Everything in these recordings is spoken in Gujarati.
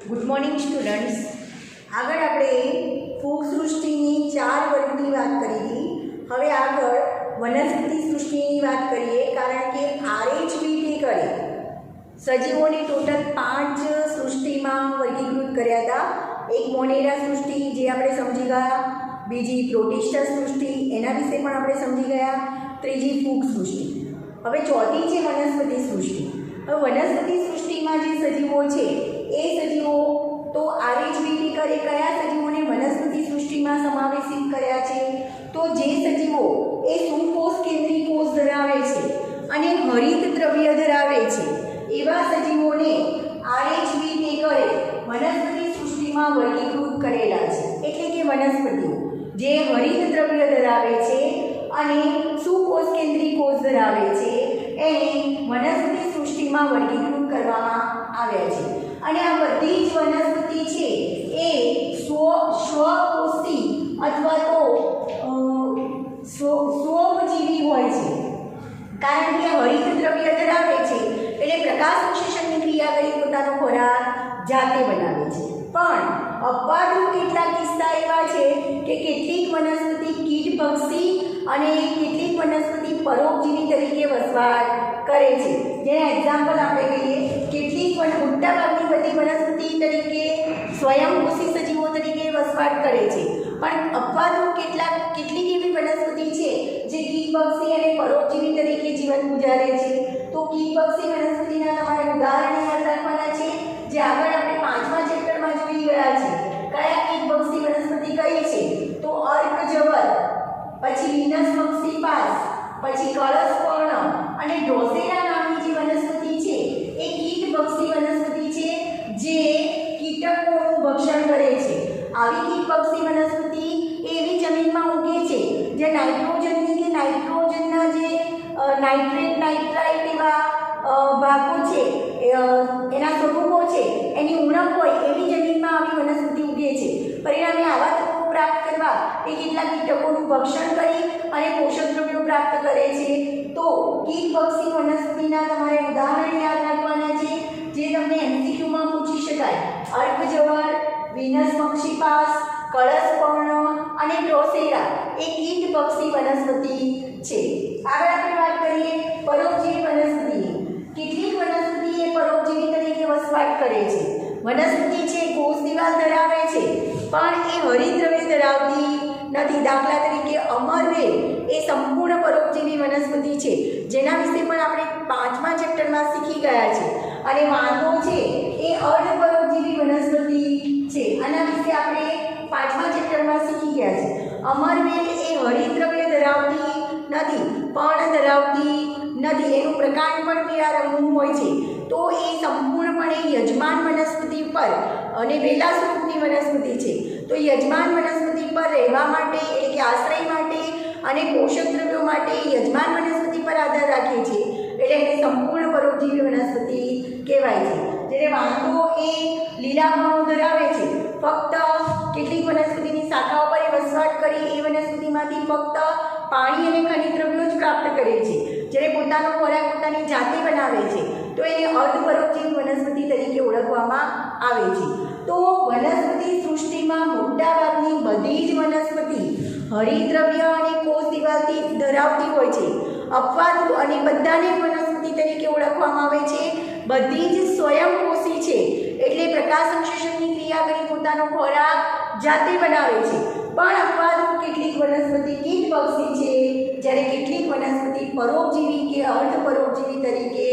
Good morning students. આગળ આપણે ફૂગ સૃષ્ટિની 4 વર્ગની વાત કરી હતી. હવે આગળ વનસ્પતિ સૃષ્ટિની વાત કરીએ, કારણ કે RHBT કરે સજીવોને ટોટલ 5 સૃષ્ટિમાં વર્ગીકૃત કર્યા હતા. એક મોનેરા સૃષ્ટિ જે આપણે સમજી ગયા, બીજી પ્રોટિસ્ટા સૃષ્ટિ એના વિશે પણ આપણે સમજી ગયા, ત્રીજી ફૂગ સૃષ્ટિ. હવે ચોથી છે વનસ્પતિ સૃષ્ટિ. હવે વનસ્પતિ સૃષ્ટિમાં જે સજીવો છે એ સજીવો તો RHBT કરે કયા સજીવોને વનસ્પતિ સૃષ્ટિમાં સમાવેશિત કર્યા છે? તો જે સજીવો એ સુકોષ કેન્દ્રીય કોષ ધરાવે છે અને હરિત દ્રવ્ય ધરાવે છે એવા સજીવોને RHBT કરે વનસ્પતિ સૃષ્ટિમાં વર્ગીકૃત કરેલા છે. એટલે કે વનસ્પતિઓ જે હરિત દ્રવ્ય ધરાવે છે અને સુકોષ કેન્દ્રીય કોષ ધરાવે છે એને વનસ્પતિ સૃષ્ટિમાં વર્ગીકૃત કરવામાં આવ્યા છે. અને આ બધી જ વનસ્પતિ છે એ સ્વકોષી અથવા તો સ્વોપજીવી હોય છે, કારણ કે હરિત દ્રવ્ય ધરાવે છે એટલે પ્રકાશ સંશ્લેષણની ક્રિયા કરી પોતાનો ખોરાક જાતે બનાવે છે. પણ અપવાદરૂપ કેટલાક કિસ્સા એવા છે કે કેટલીક વનસ્પતિ કીટભક્ષી અને કેટલીક વનસ્પતિ પરોપજીવી તરીકે વસવાટ કરે છે. જેના એક્ઝામ્પલ આપણે કહીએ, કેટલીક મોટાભાગની બધી વનસ્પતિ તરીકે સ્વયંપોષી સજીવો તરીકે વસવાટ કરે છે, પણ અપવાદરૂપ કેટલીક એવી વનસ્પતિ છે જે કીટભક્ષી અને પરોપજીવી તરીકે જીવન ગુજારે છે. તો કીટભક્ષી વનસ્પતિના તમારે ઉદાહરણ યાદ રાખવાના છે, જે આગળ આપણે 5મા ચેપ્ટરમાં જોઈ ગયા છે. કયા કીટભક્ષી વનસ્પતિ કઈ છે? તો અર્કજવર, પછી વિનસ મક્ષીપાસ, પછી કળશપર્ણ અને ડ્રોસેરા નામની જે વનસ્પતિ છે એ કીટભક્ષી વનસ્પતિ છે જે કીટકોનું ભક્ષણ કરે છે. આવી કીટભક્ષી વનસ્પતિ એવી જમીનમાં ઉગે છે જે નાઇટ્રોજનના જે નાઇટ્રેટ નાઇટ્રાઇટ એવા ભાગો છે, એના સ્વરૂપો છે, એની ઉણપ હોય એવી જમીનમાં આવી વનસ્પતિ ઉગે છે. પરિણામે આવા તત્વો પ્રાપ્ત કરવા એ કેટલાક કીટકોનું ભક્ષણ કરી અને પોષક દ્રવ્યો પ્રાપ્ત કરે છે. તો કીટભક્ષી વનસ્પતિના તમારે ઉદાહરણ યાદ રાખવાના છે જે તમને MCQમાં પૂછી શકાય. અર્કજવર, વિનસ મક્ષીપાસ, કળશપર્ણ અને ડ્રોસેરા એ કીટભક્ષી વનસ્પતિ છે. આગળ આપણે વાત કરીએ પરોપજીવી વનસ્પતિની. કેટલીક વનસ્પતિ એ પરોપજીવી તરીકે વસવાટ કરે છે. વનસ્પતિ છે કોષ દિવાલ ધરાવે છે પણ એ હરિતદ્રવ્ય ધરાવતી નથી. દાખલા તરીકે અમરવેલ એ સંપૂર્ણ પરોપજીવી વનસ્પતિ છે, જેના વિશે પણ આપણે 5મા ચેપ્ટરમાં શીખી ગયા છે. અને વાંદો છે એ અર્ધ પરોપજીવી વનસ્પતિ છે, આના વિશે આપણે 5મા ચેપ્ટરમાં શીખી ગયા છે. અમરવેલ એ હરિતદ્રવ્ય ધરાવતી નથી, પણ ધરાવતી નથી, એનું પ્રકાંડ પણ પીળા રંગનું હોય છે. તો એ સંપૂર્ણપણે યજમાન વનસ્પતિ પર અને વેલા સ્વરૂપની વનસ્પતિ છે. તો યજમાન વનસ્પતિ પર રહેવા માટે એટલે કે આશ્રય માટે અને પોષક દ્રવ્યો માટે યજમાન વનસ્પતિ પર આધાર રાખે છે, એટલે એને સંપૂર્ણ પરોપજીવી વનસ્પતિ કહેવાય છે. જ્યારે વાંદો એ લીલા કણો ધરાવે છે, ફક્ત કેટલીક વનસ્પતિની શાખાઓ પર વસવાટ કરી એ વનસ્પતિમાંથી ફક્ત પાણી અને ખનિજ દ્રવ્યો જ પ્રાપ્ત કરે છે. જ્યારે પોતાનો ખોરાક પોતાની જાતે બનાવે છે તો એને અર્ધ પરોપજીવી વનસ્પતિ તરીકે ઓળખવામાં આવે છે. તો વનસ્પતિ સૃષ્ટિમાં મોટાભાગની બધી જ વનસ્પતિ હરિતદ્રવ્ય અને કોષ દિવાલથી ધરાવતી હોય છે. અપવાદ અને બધાને વનસ્પતિ તરીકે ઓળખવામાં આવે છે. બધી જ સ્વયંપોષી છે, એટલે પ્રકાશ સંશ્લેષણની ક્રિયા કરી પોતાનો ખોરાક જાતે બનાવે છે. પણ અપવાદરૂપ કેટલીક વનસ્પતિ કીટભક્ષી છે, જ્યારે કેટલીક વનસ્પતિ પરોપજીવી કે અર્ધ પરોપજીવી તરીકે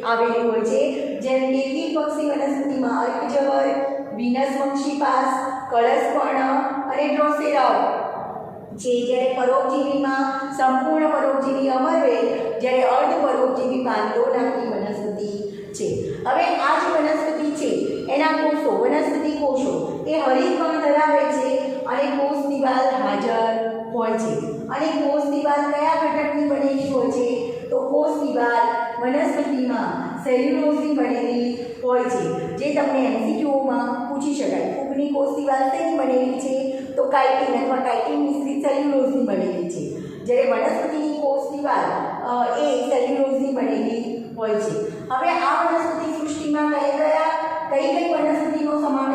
આવેલી હોય છે. જેમ કે કીટભક્ષી વનસ્પતિમાં અર્કજવર, વિનસ મક્ષીપાસ, કળશપર્ણ અને ડ્રોસેરાઓ છે. જ્યારે પરોપજીવીમાં સંપૂર્ણ પરોપજીવી અમરવેલ, જ્યારે અર્ધ પરોપજીવી વાંદો નામની વનસ્પતિ છે. હવે આ જે વનસ્પતિ છે એના કોષો, વનસ્પતિ કોષો એ હરિતકણ ધરાવે છે અને કોષ દિવાલ હાજર હોય છે. અને કોષ દિવાલ કયા ઘટકની બનેલી હોય છે? તો કોષ દિવાલ વનસ્પતિમાં સેલ્યુલોઝની બનેલી હોય છે, જે તમને MCQમાં પૂછી શકાય. ફૂગની કોષ દિવાલ શેની બનેલી છે? તો કાઇટિન અથવા કાઇટિન મિશ્રિત સેલ્યુલોઝની બનેલી છે. જ્યારે વનસ્પતિની કોષ દિવાલ એ સેલ્યુલોઝની બનેલી હોય છે. હવે આ વનસ્પતિ સૃષ્ટિમાં કઈ વનસ્પતિનો સમાવેશ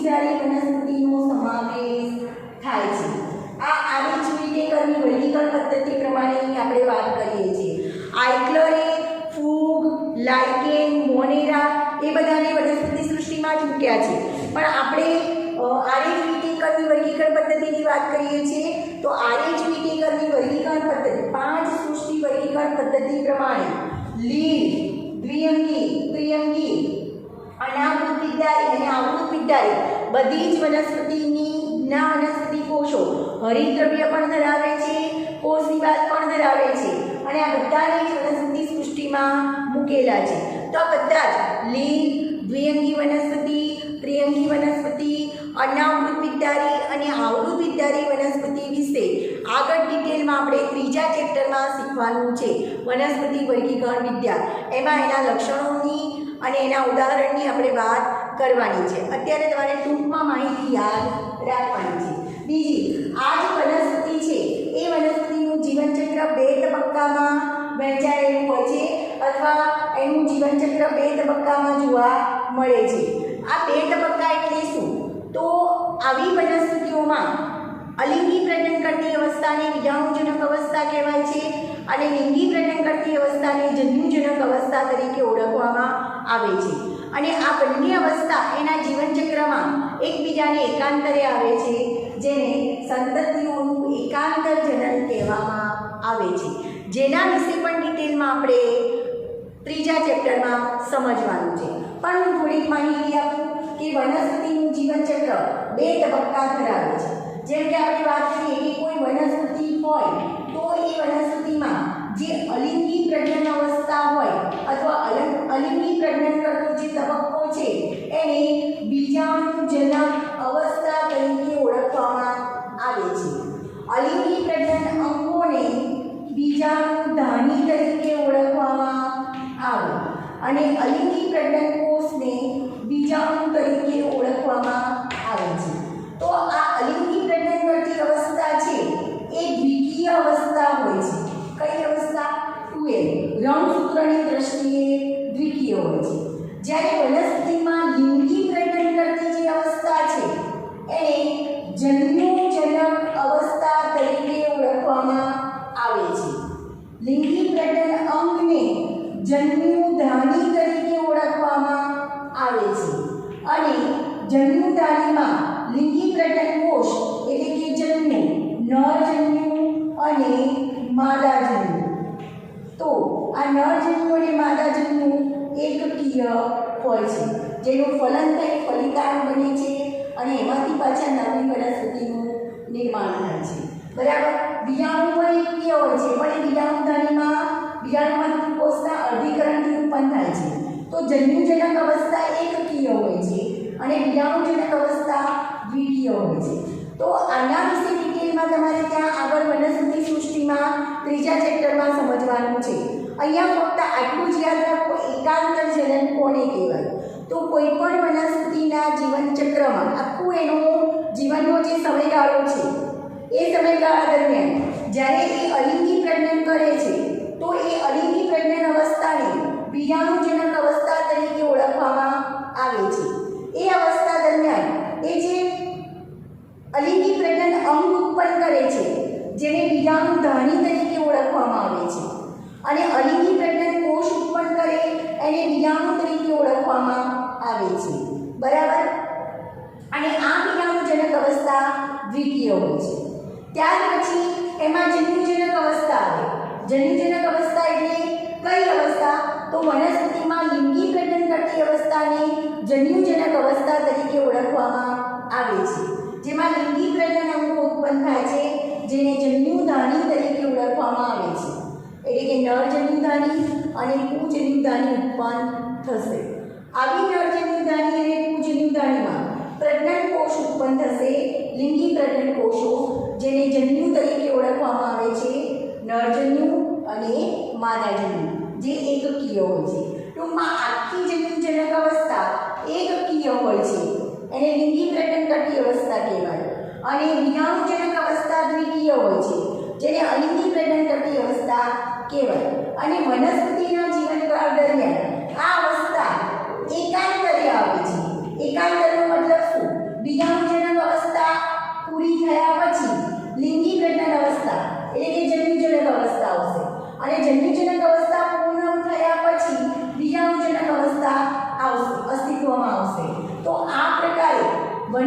બીજારી વનસ્પતિનો સમાવેશ થાય છે. આવી જ વિટેકરની વર્ગીકરણ પદ્ધતિ પ્રમાણે આપણે વાત કરીએ છીએ. આઇક્લરે, ફૂગ, લાઇકેન, મોનેરા એ બધાને વનસ્પતિ સૃષ્ટિમાં જ મૂક્યા છે. પણ આપણે આરએચ વિટેકરની વર્ગીકરણ પદ્ધતિની વાત કરીએ છીએ તો આરએચ વિટેકરની વર્ગીકરણ પદ્ધતિ 5 સૃષ્ટિ વર્ગીકરણ પદ્ધતિ પ્રમાણે લીડ, દ્વિઅંગી, ત્રિઅંગી, અનાવૃત પિત્તારી અને આવૃત પિત્તારી બધી જ વનસ્પતિના વનસ્પતિ કોષો હરિતદ્રવ્ય પણ ધરાવે છે, કોષ દિવાલ પણ ધરાવે છે અને આ બધાને જ વનસ્પતિ સૃષ્ટિમાં મૂકેલા છે. તો આ બધા જ લીડ, દ્વિઅંગી વનસ્પતિ, ત્રિઅંગી વનસ્પતિ, અનાવૃત પિત્તારી અને આવૃત પિત્તારી વનસ્પતિ વિશે આગળ ડિટેલમાં આપણે ત્રીજા ચેપ્ટરમાં શીખવાનું છે. વનસ્પતિ વર્ગીકરણ વિદ્યા, એમાં એના લક્ષણોની અને એના ઉદાહરણની આપણે વાત કરવાની છે. અત્યારે તમારે ટૂંકમાં માહિતી યાદ રાખવાની છે. બીજી, આ જે વનસ્પતિ છે એ વનસ્પતિનું જીવનચક્ર 2 તબક્કામાં વહેંચાયેલું હોય છે અથવા એનું જીવનચક્ર 2 તબક્કામાં જોવા મળે છે. આ 2 તબક્કા એટલે શું? તો આવી વનસ્પતિઓમાં અલિંગી પ્રજનન કરતી અવસ્થાને બીજાણુજનક અવસ્થા કહેવાય છે અને લિંગી પ્રજનન કરતી અવસ્થાને જન્યુજનક અવસ્થા તરીકે ઓળખવામાં આવે છે. અને આ બંને અવસ્થા એના જીવનચક્રમાં એકબીજાને એકાંતરે આવે છે, જેને સંતતિઓનું એકાંતર જનન કહેવામાં આવે છે. જેના વિશે પણ ડિટેલમાં આપણે ત્રીજા ચેપ્ટરમાં સમજવાનું છે. પણ હું થોડીક માહિતી આપું કે વનસ્પતિનું જીવનચક્ર 2 તબક્કા ધરાવે છે. જેમ કે આપણે વાત કરીએ કે કોઈ વનસ્પતિ હોય તો એ વનસ્પતિમાં જે અલિંગી પ્રજનન અવસ્થા હોય અથવા અલિંગી પ્રજનન કરતો જે તબક્કો છે એને બીજાણુજનક અવસ્થા તરીકે ઓળખવામાં આવે છે. અલિંગી પ્રજનન અંગોને બીજાણુધાની તરીકે ઓળખવામાં આવે અને અલિંગી પ્રજનન કોષને બીજાણુ તરીકે ઓળખવામાં આવે છે. તો આ અલિંગી પ્રજનન કરતી અવસ્થા છે એ દ્વિકીય અવસ્થા હોય છે. કઈ અવસ્થા? 2a, રંગસૂત્રની દ્રષ્ટિએ દ્વિકીય હોય છે. જ્યારે વનસ્પતિમાં લિંગી પ્રજનન કરતી જે અવસ્થા છે એને જન્યુજનક અવસ્થા તરીકે ઓળખવામાં આવે છે. લિંગી પ્રજનન અંગને જન્યુધાની તરીકે ઓળખવામાં આવે છે અને જન્યુધાનીમાં લિંગી પ્રજનન કોષ એટલે કે જન્યુ, નરજન્યુ અને માદાજન્યુ. તો આ નરજન્યુ અને માદાજન્યુ એકકીય હોય છે, જેનું ફલન થઈ ફલિતાંડ બને છે અને એમાંથી પાછા નવી વનસ્પતિનું નિર્માણ થાય છે. બરાબર. બીજાણુ પણ એકકીય હોય છે, પણ એ બીજાણુમાંથી કોષના અર્ધીકરણથી ઉત્પન્ન થાય છે. તો જન્યુજનક અવસ્થા એકકીય હોય છે અને બીજાણુજનક અવસ્થા દ્વિકીય હોય છે. તો આના વિશે ડિટેલમાં તમારે ત્યાં આગળ વનસ્પતિ સૃષ્ટિમાં ત્રીજા ચેપ્ટરમાં સમજવાનું છે. અહીંયા ફક્ત આટલું જ યાદ રાખો, એકાંતર જનન કોને કહેવાય? તો કોઈ પણ વનસ્પતિના જીવનચક્રમાં આખું એનો જીવનનો જે સમયગાળો છે એ સમયગાળા દરમિયાન જ્યારે એ અલિંગી પ્રજનન કરે છે તો એ અલિંગી પ્રજનન અવસ્થાને બીજાણુજનક અવસ્થા તરીકે ઓળખવામાં આવે છે. એ અવસ્થા દરમિયાન એ જે અલિંગી પ્રજનન અંગ ઉત્પન્ન કરે છે જેને બીજાણુધાની તરીકે ઓળખવામાં આવે છે અને અલિંગી પ્રજનન કોષ ઉત્પન્ન કરે એને બીજાણુ તરીકે ઓળખવામાં આવે છે. બરાબર. અને આ બીજાણુજનક અવસ્થા દ્વિકીય હોય છે. ત્યાર પછી એમાં જન્યુજનક અવસ્થા આવે. જન્યુજનક અવસ્થા એટલે કઈ અવસ્થા? તો વનસ્પતિમાં લિંગી પ્રજનન કરતી અવસ્થાને જન્યુજનક અવસ્થા તરીકે ઓળખવામાં આવે છે, જેમાં લિંગી પ્રજનન અંગો ઉત્પન્ન થાય છે જેને જન્યુધાની તરીકે ઓળખવામાં આવે છે. એટલે કે નરજન્યુધાની અને કુજન્યુધાની ઉત્પન્ન થશે. આવી નરજન્યુધાની અને કુજન્યુધાનીમાં પ્રજનન કોષ ઉત્પન્ન થશે, લિંગી પ્રજનન કોષો, જેને જન્યુ તરીકે ઓળખવામાં આવે છે, નરજન્યુ અને માદાજન્યુ, જે એકકીય હોય છે. ટૂંકમાં આખી જન્યુજનક અવસ્થા એકકીય હોય છે, એને લિંગી પ્રજનન કરતી અવસ્થા કહેવાય. અને બીજાણુજનક અવસ્થા દ્વિકીય હોય છે, જેને અલિંગી પ્રજનન કરતી અવસ્થા કહેવાય. અને વનસ્પતિના જીવનકાળ દરમિયાન આ અવસ્થા એકાંતરે આવે છે. એકાંતરનો મતલબ શું?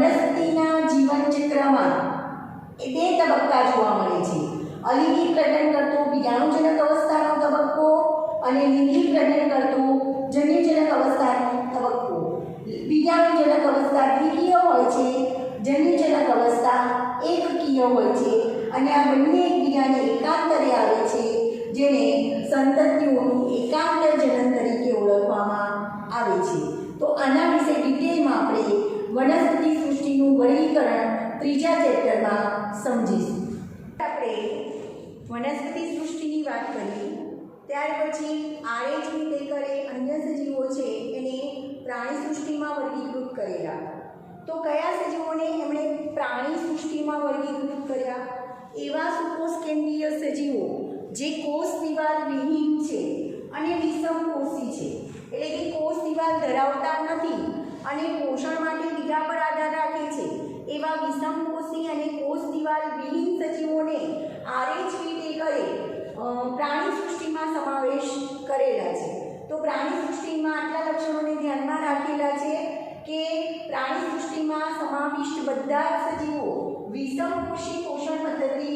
વનસ્પતિના જીવનચક્રમાં એ 2 તબક્કા જોવા મળે છે. અલિંગી પ્રજનન કરતો બીજાણુજનક અવસ્થાનો તબક્કો અને લિંગી પ્રજનન કરતો જન્યુજનક અવસ્થાનો તબક્કો. બીજાણુજનક અવસ્થા દ્વિકીય હોય છે, જન્યુજનક અવસ્થા એકકીય હોય છે અને આ બંને એકબીજાને એકાંતરે આવે છે, જેને સંતતિઓનું એકાંતર જનન તરીકે ઓળખવામાં આવે છે. તો આના વિશે ડિટેલમાં આપણે વનસ્પતિ સૃષ્ટિનું વર્ગીકરણ 3જા ચેપ્ટરમાં સમજીશું. આપણે વનસ્પતિ સૃષ્ટિની વાત કરી, ત્યાર પછી RH વિટેકરે અન્ય સજીવો છે એને પ્રાણી સૃષ્ટિમાં વર્ગીકૃત કરેલા. તો કયા સજીવોને એમણે પ્રાણી સૃષ્ટિમાં વર્ગીકૃત કર્યા? એવા સુકોષ કેન્દ્રીય સજીવો જે કોષ દિવાલ વિહીન છે અને વિષમકોષી છે, એટલે કે કોષ દિવાલ ધરાવતા નથી અને પોષણ માટે બીજા પર આધાર રાખે છે, એવા વિષમકોષી અને કોષ દિવાલ વિહીન સજીવોને RH વિટેકરે પ્રાણી સૃષ્ટિમાં સમાવેશ કરેલા છે. તો પ્રાણી સૃષ્ટિમાં આટલા લક્ષણોને ધ્યાનમાં રાખેલા છે કે પ્રાણી સૃષ્ટિમાં સમાવિષ્ટ બધા જ સજીવો વિષમકોષી પોષણ પદ્ધતિ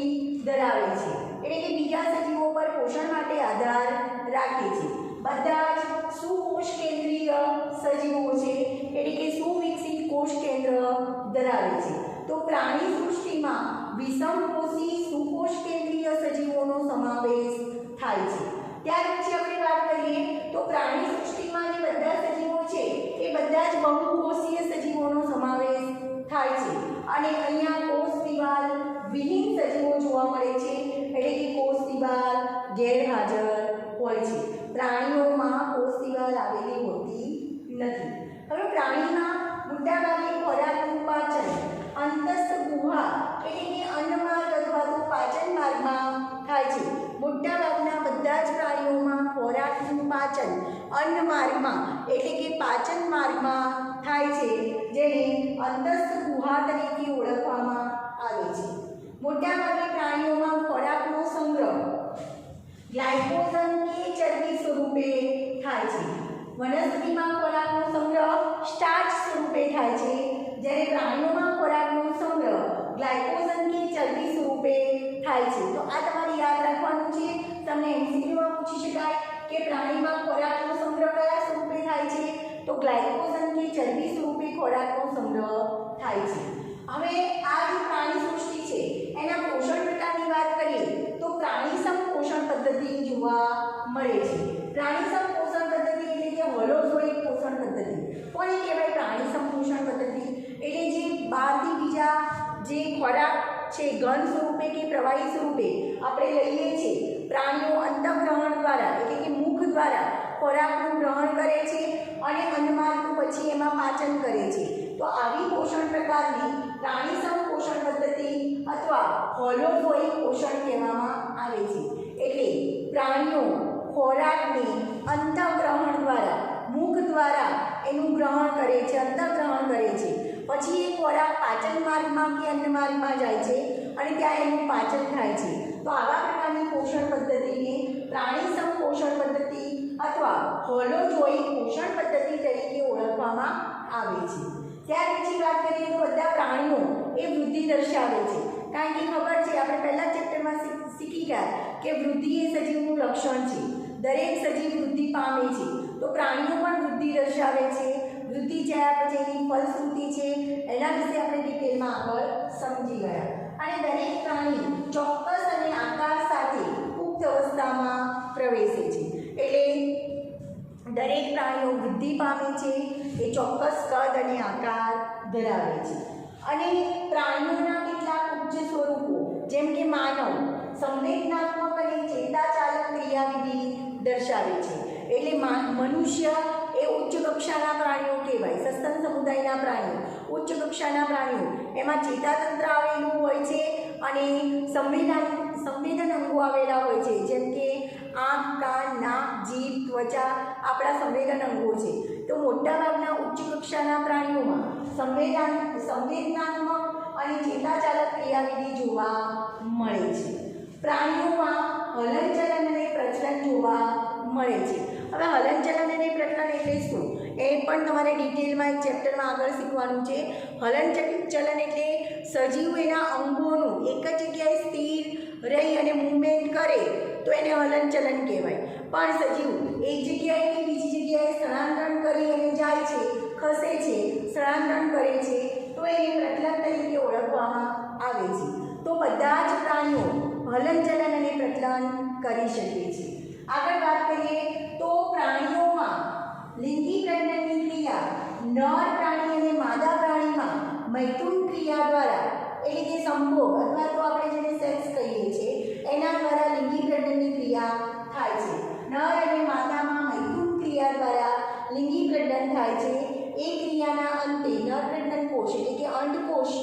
ધરાવે છે, એટલે કે બીજા સજીવો પર પોષણ માટે આધાર રાખે છે. બધા જ સુકોષ કેન્દ્રીય સજીવો છે, એટલે કે સુવિકસિત કોષ કેન્દ્ર ધરાવે છે. તો પ્રાણી સૃષ્ટિમાં વિષમકોષી સુકોષ કેન્દ્રીય સજીવોનો સમાવેશ થાય છે. ત્યાર પછી આપણે વાત કરીએ તો પ્રાણી સૃષ્ટિમાં જે બધા સજીવો છે એ બધા જ બહુકોષીય સજીવોનો સમાવેશ થાય છે અને અહીંયા કોષ દિવાલ વિહીન સજીવો જોવા મળે છે, એટલે કે કોષ દિવાલ ગેરહાજર હોય છે. પ્રાણીઓમાં કોષ દિવાલ આવેલી હોતી નથી. હવે પ્રાણીમાં મોટાભાગે ખોરાકનું પાચન અંતસ્થ ગુહા એટલે કે અન્નમાર્ગ અથવા તો પાચન માર્ગમાં થાય છે. મોટાભાગના બધા જ પ્રાણીઓમાં ખોરાકનું પાચન અન્નમાર્ગમાં એટલે કે પાચન માર્ગમાં થાય છે, જેને અંતસ્થ ગુહા તરીકે ઓળખવામાં આવે છે. મોટાભાગે પ્રાણીઓમાં ખોરાકનો સંગ્રહ ગ્લાયકોજન કે ચરબી સ્વરૂપે થાય છે. વનસ્પતિમાં ખોરાકનો સંગ્રહ સ્ટાર્ચ સ્વરૂપે થાય છે, જ્યારે પ્રાણીઓમાં ખોરાકનો સંગ્રહ ગ્લાયકોજન કે ચરબી સ્વરૂપે થાય છે. તો આ તમારે યાદ રાખવાનું છે. તમને એમસીક્યુમાં પૂછી શકાય કે પ્રાણીમાં ખોરાકનો સંગ્રહ કયા સ્વરૂપે થાય છે? તો ગ્લાયકોજન કે ચરબી સ્વરૂપે ખોરાકનો સંગ્રહ થાય છે. હવે આ જે પ્રાણી સૃષ્ટિ છે એના પોષણ પ્રકારની વાત કરીએ તો પ્રાણીસમ પોષણ પદ્ધતિ જોવા મળે છે. પ્રાણીસમ પોષણ પદ્ધતિ એટલે કે હોલોઝોઇક પોષણ પદ્ધતિ. કોને કહેવાય પ્રાણીસમ પોષણ પદ્ધતિ? એટલે જે બહારથી બીજા જે ખોરાક છે ઘન સ્વરૂપે કે પ્રવાહી સ્વરૂપે આપણે લઈએ છીએ, પ્રાણીઓ અંતઃગ્રહણ દ્વારા એટલે કે મુખ દ્વારા ખોરાકનું ગ્રહણ કરે છે અને અન્નમાર્ગ પછી એમાં પાચન કરે છે. તો આવી પોષણ પ્રકારની પ્રાણીસમ પોષણ પદ્ધતિ અથવા હોલોઝોઇક પોષણ કહેવામાં આવે છે. એટલે પ્રાણીઓ ખોરાકને અંતઃગ્રહણ દ્વારા મુખ દ્વારા એનું ગ્રહણ કરે છે, અંતઃગ્રહણ કરે છે, પછી એ ખોરાક પાચન માર્ગમાં કે અન્ન માર્ગમાં જાય છે અને ત્યાં એનું પાચન થાય છે. તો આવા પ્રકારની પોષણ પદ્ધતિને પ્રાણીસમ પોષણ પદ્ધતિ અથવા હોલોઝોઇક પોષણ પદ્ધતિ તરીકે ઓળખવામાં આવે છે. ત્યાર પછી વાત કરીએ તો બધા પ્રાણીઓ એ વૃદ્ધિ દર્શાવે છે, કારણ કે ખબર છે આપણે પહેલા ચેપ્ટરમાં શીખી ગયા કે વૃદ્ધિ એ સજીવનું લક્ષણ છે. દરેક સજીવ વૃદ્ધિ પામે છે, તો પ્રાણીઓ પણ વૃદ્ધિ દર્શાવે છે. વૃદ્ધિ થયા પછી એની ફલશ્રુતિ છે એના વિશે આપણે ડિટેલમાં આગળ સમજી ગયા. અને દરેક પ્રાણી ચોક્કસ અને આકાર સાથે પુખ્ત અવસ્થામાં પ્રવેશે છે, એટલે દરેક પ્રાણીઓ વૃદ્ધિ પામે છે એ ચોક્કસ કદ અને આકાર ધરાવે છે. અને પ્રાણીઓના કેટલાક ઉચ્ચ સ્વરૂપો જેમ કે માનવ સંવેદનાત્મક અને ચેતાચાલક ક્રિયાવિધિ દર્શાવે છે. એટલે મનુષ્ય એ ઉચ્ચ કક્ષાના પ્રાણીઓ કહેવાય. સસ્તન સમુદાયના પ્રાણીઓ ઉચ્ચ કક્ષાના પ્રાણીઓ, એમાં ચેતાતંત્ર આવેલું હોય છે અને સંવેદન અંગો આવેલા હોય છે, જેમ કે આંખ, કાન, નાક, જીભ, ત્વચા આપણા સંવેદન અંગો છે. તો મોટાભાગના ઉચ્ચ કક્ષાના પ્રાણીઓમાં સંવેદનાત્મક અને ચેતાચાલક ક્રિયાવિધિ જોવા મળે છે. પ્રાણીઓમાં હલનચલન અને પ્રચલન જોવા મળે છે. હવે હલનચલન અને પ્રચલન એટલે શું? એ પણ તમારે ડિટેલમાં એક ચેપ્ટરમાં આગળ શીખવાનું છે. હલનચલન એટલે સજીવ એના અંગોનું એક જ જગ્યાએ સ્થિર રહી અને મૂવમેન્ટ કરે તો એને હલનચલન કહેવાય. પણ સજીવ એક જગ્યાએથી બીજી જગ્યાએ સ્થળાંતરણ કરી અને જાય છે, ખસે છે, સ્થળાંતરણ કરે છે તો એને પ્રચલન તરીકે ઓળખવામાં આવે છે. તો બધા જ પ્રાણીઓ હલનચલન અને પ્રચલન કરી શકે છે. આગળ વાત કરીએ તો પ્રાણીઓમાં લિંગી પ્રજનનની ક્રિયા નર પ્રાણી અને માદા પ્રાણીમાં મૈથુન ક્રિયા દ્વારા એટલે કે સંભોગ અથવા તો આપણે જેને સેક્સ કહીએ છીએ એના દ્વારા લિંગી પ્રજનનની ક્રિયા થાય છે. નર અને માદામાં મૈથુન ક્રિયા દ્વારા લિંગી પ્રજનન થાય છે. એ ક્રિયાના અંતે નર પ્રજનન કોષ એટલે કે અંડકોષ